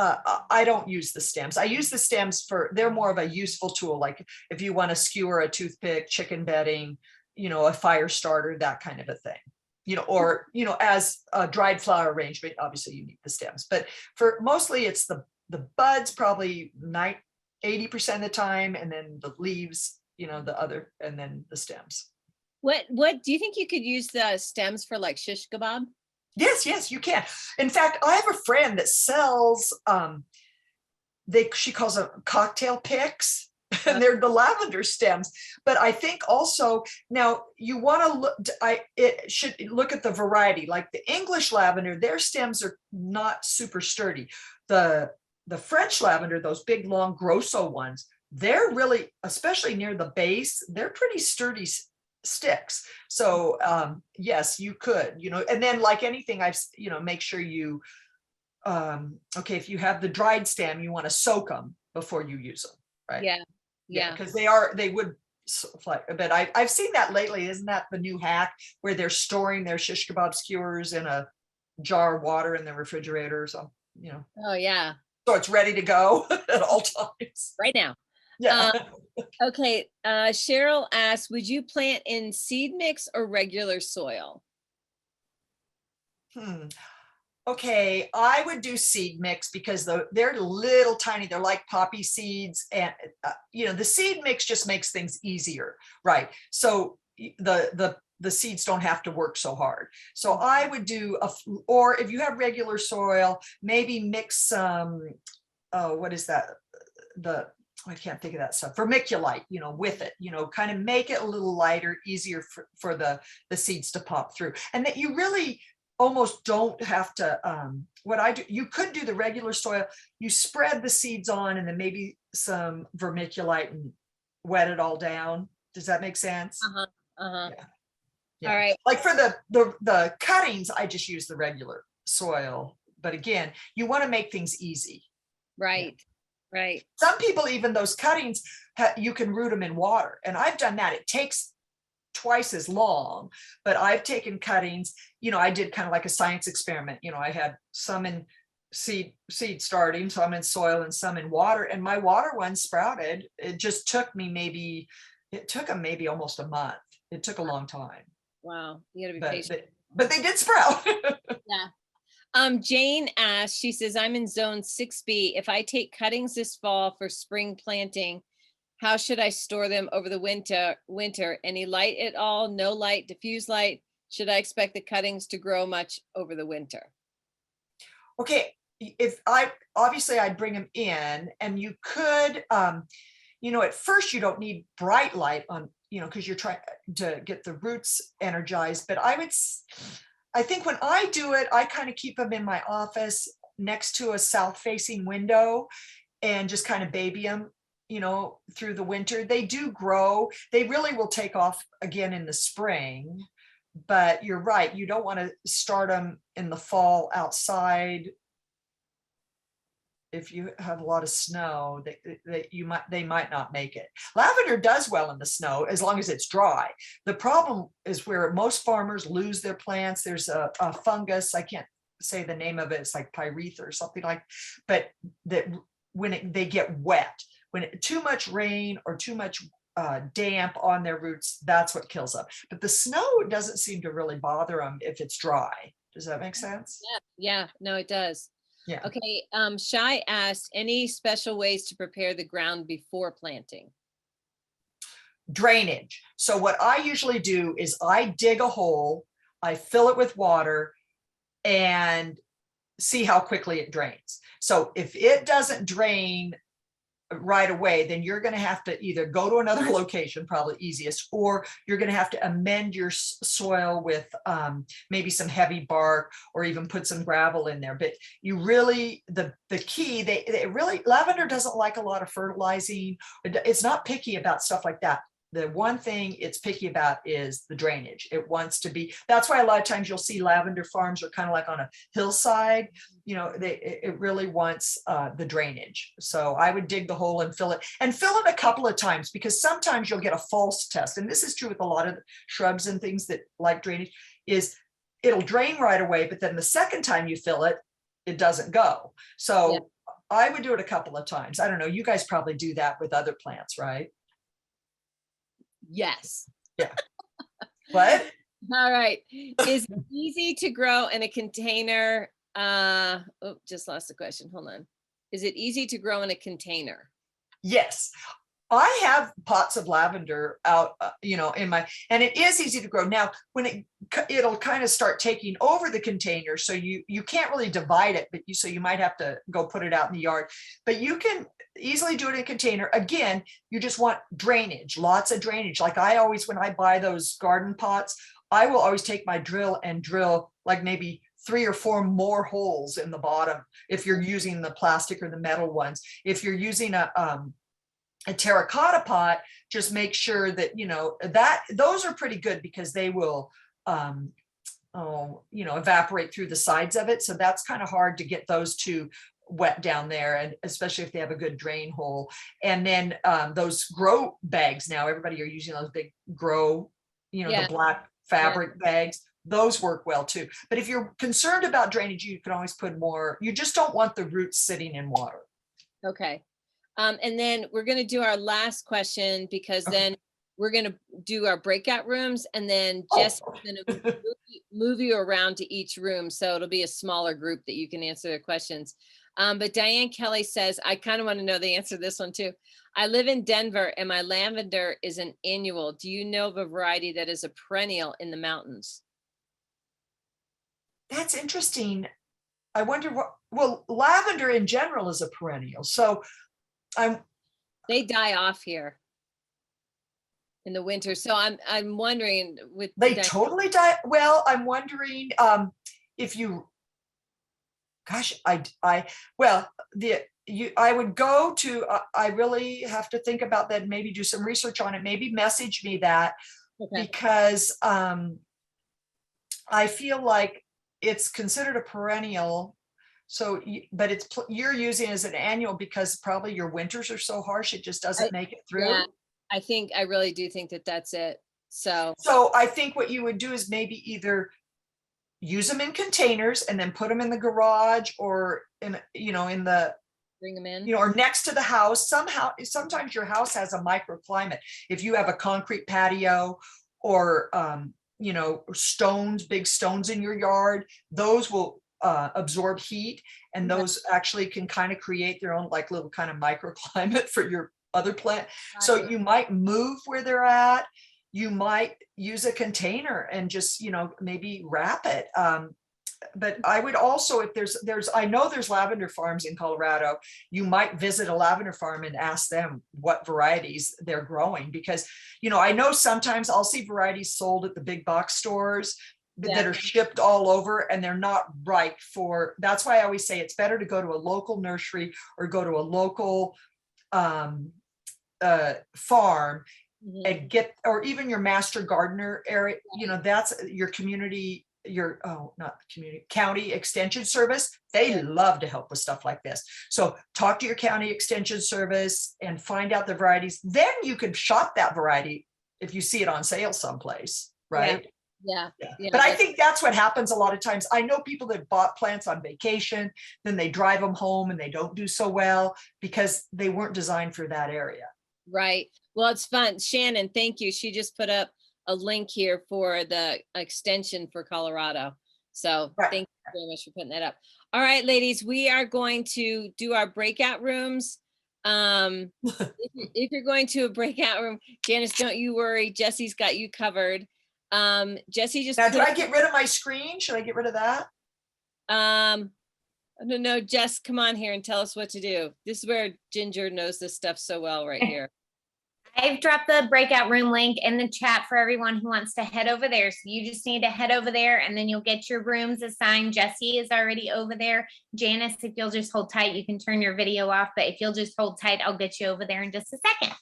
I don't use the stems. I use the stems they're more of a useful tool. Like if you want to skewer a toothpick, chicken bedding, a fire starter, that kind of a thing, or, as a dried flower arrangement, obviously you need the stems, but for mostly it's the buds, probably 80% of the time. And then the leaves, the other, and then the stems. What do you think you could use the stems for, like shish kebab? Yes, you can. In fact, I have a friend that sells, she calls them cocktail picks, and they're the lavender stems. But I think also now you want to look at the variety. Like the English lavender, their stems are not super sturdy. The French lavender, those big long grosso ones, they're really, especially near the base, they're pretty sturdy sticks. So yes, you could, and then like anything, make sure you okay, if you have the dried stem, you want to soak them before you use them, right? Yeah, because they would fly. But I've seen that lately. Isn't that the new hack where they're storing their shish kebab skewers in a jar of water in the refrigerator or something, Oh yeah, so it's ready to go at all times right now. Yeah. Okay, Cheryl asks, would you plant in seed mix or regular soil? Okay, I would do seed mix because they're little tiny. They're like poppy seeds, and the seed mix just makes things easier, right? So the seeds don't have to work so hard. So I would do or if you have regular soil, maybe mix some. What is that? I can't think of that stuff. Vermiculite, with it, kind of make it a little lighter, easier for the seeds to pop through, and that you really almost don't have to. What I do, you could do the regular soil, you spread the seeds on, and then maybe some vermiculite and wet it all down. Does that make sense? Yeah. Yeah. All right. Like for the cuttings, I just use the regular soil, but again, you want to make things easy. Right. Yeah. Right. Some people, even those cuttings, you can root them in water, and I've done that. It takes twice as long, but I've taken cuttings, I did kind of like a science experiment. I had some in seed starting, some in soil and some in water, and my water one sprouted. It just took me maybe almost a month. It took a long time. Wow, you gotta be patient. But they did sprout. Yeah. Jane asks, she says, I'm in zone 6B. If I take cuttings this fall for spring planting, how should I store them over the winter? Any light at all? No light, diffuse light? Should I expect the cuttings to grow much over the winter? Okay, I'd bring them in, and you could, at first you don't need bright light on, because you're trying to get the roots energized. But I think when I do it, I kind of keep them in my office next to a south-facing window and just kind of baby them, through the winter. They do grow. They really will take off again in the spring. But you're right. You don't want to start them in the fall outside. If you have a lot of snow, they might not make it. Lavender does well in the snow as long as it's dry. The problem is where most farmers lose their plants. There's a fungus, I can't say the name of it. It's like pyrethrum or something like, but that when they get wet, when too much rain or too much damp on their roots, that's what kills them. But the snow doesn't seem to really bother them if it's dry. Does that make sense? Yeah, no, it does. Yeah. Okay, Shai asked, any special ways to prepare the ground before planting? Drainage. So what I usually do is I dig a hole, I fill it with water, and see how quickly it drains. So if it doesn't drain right away, then you're going to have to either go to another location, probably easiest, or you're going to have to amend your soil with maybe some heavy bark, or even put some gravel in there. But you really, the key, they really, lavender doesn't like a lot of fertilizing. It's not picky about stuff like that. The one thing it's picky about is the drainage. It wants to be, that's why a lot of times you'll see lavender farms are kind of like on a hillside, you know, it really wants the drainage. So I would dig the hole and fill it a couple of times, because sometimes you'll get a false test. And this is true with a lot of shrubs and things that like drainage, is it'll drain right away, but then the second time you fill it, it doesn't go. So yeah. I would do it a couple of times. I don't know, you guys probably do that with other plants, right? Yes. Yeah. What? All right. Is it easy to grow in a container? Oh, just lost the question. Hold on. Is it easy to grow in a container? Yes. I have pots of lavender out, you know, in my, and it is easy to grow. Now, when it'll kind of start taking over the container, so you can't really divide it, but so you might have to go put it out in the yard, but you can easily do it in a container. Again, you just want drainage, lots of drainage. Like I always, when I buy those garden pots, I will always take my drill and drill like maybe 3 or 4 more holes in the bottom. If you're using the plastic or the metal ones, if you're using a terracotta pot, just make sure that, you know, that those are pretty good, because they will, you know, evaporate through the sides of it. So that's kind of hard to get those two wet down there, and especially if they have a good drain hole. And then those grow bags, now everybody are using those big grow, you know, the black fabric bags. Those work well too. But if you're concerned about drainage, you can always put more. You just don't want the roots sitting in water. Okay. And then we're going to do our last question, because then we're going to do our breakout rooms, and then Jess is going to move you around to each room. So it'll be a smaller group that you can answer their questions. But Diane Kelly says, I kind of want to know the answer to this one too. I live in Denver and my lavender is an annual. Do you know of a variety that is a perennial in the mountains? That's interesting. I wonder what, well, lavender in general is a perennial. So they die off here in the winter. So I'm wondering with they totally die. Well, I'm wondering if you, gosh, I would go to, I really have to think about that, maybe do some research on it, maybe message me that, because I feel like it's considered a perennial. So, but you're using it as an annual because probably your winters are so harsh, it just doesn't make it through. Yeah, I really do think that that's it. So I think what you would do is maybe either use them in containers and then put them in the garage, or in, you know, in the, bring them in, you know, or next to the house. Sometimes your house has a microclimate. If you have a concrete patio, or you know, big stones in your yard, those will absorb heat, and those actually can kind of create their own like little kind of microclimate for your other plant. So you might move where they're at. You might use a container and just, you know, maybe wrap it. But I would also, if I know there's lavender farms in Colorado, you might visit a lavender farm and ask them what varieties they're growing, because, you know, I know sometimes I'll see varieties sold at the big box stores that are shipped all over, and they're not right for, that's why I always say it's better to go to a local nursery or go to a local farm and get, or even your master gardener area, you know, that's your community, not community, county extension service. They love to help with stuff like this. So talk to your county extension service and find out the varieties. Then you can shop that variety if you see it on sale someplace, right? Yeah. But I think that's what happens a lot of times. I know people that bought plants on vacation, then they drive them home and they don't do so well because they weren't designed for that area. Right. Well, it's fun. Shannon, thank you. She just put up a link here for the extension for Colorado. So Right. thank you very much for putting that up. All right, ladies, we are going to do our breakout rooms. If you're going to a breakout room, Janice, don't you worry. Jesse's got you covered. Jesse just Now, do put, I get rid of my screen? Should I get rid of that? no, Jess, come on here and tell us what to do. This is where Ginger knows this stuff so well right here. I've dropped the breakout room link in the chat for everyone who wants to head over there. So you just need to head over there and then you'll get your rooms assigned. Jesse is already over there. Janice, if you'll just hold tight, you can turn your video off. But if you'll just hold tight, I'll get you over there in just a second.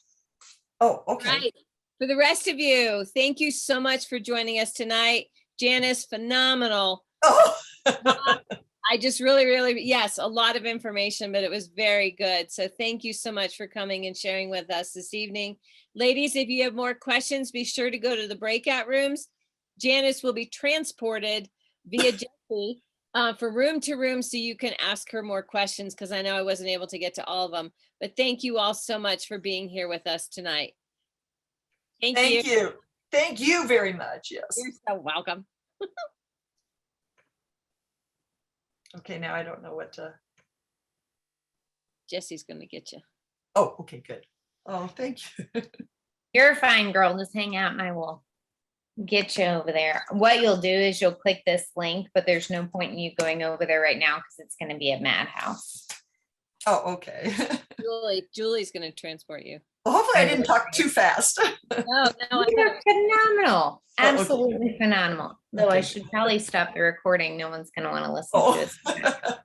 Oh, okay. Right. For the rest of you, thank you so much for joining us tonight. Janice, phenomenal. Oh. I just really, yes, a lot of information, but it was very good. So thank you so much for coming and sharing with us this evening. Ladies, if you have more questions, be sure to go to the breakout rooms. Janice will be transported via Jesse from room to room so you can ask her more questions, because I know I wasn't able to get to all of them. But thank you all so much for being here with us tonight. Thank you. Thank you very much. Yes. You're so welcome. Okay, now I don't know what to. Jesse's going to get you. Oh, okay, good. Oh, thank you. You're fine, girl. Just hang out and I will get you over there. What you'll do is you'll click this link, but there's no point in you going over there right now because it's going to be a madhouse. Oh, okay. Julie's going to transport you. Well, hopefully I didn't talk too fast. No, You're phenomenal. Oh, okay. Absolutely phenomenal. Though I Okay. should probably stop the recording. No one's going to want to listen to Oh. this.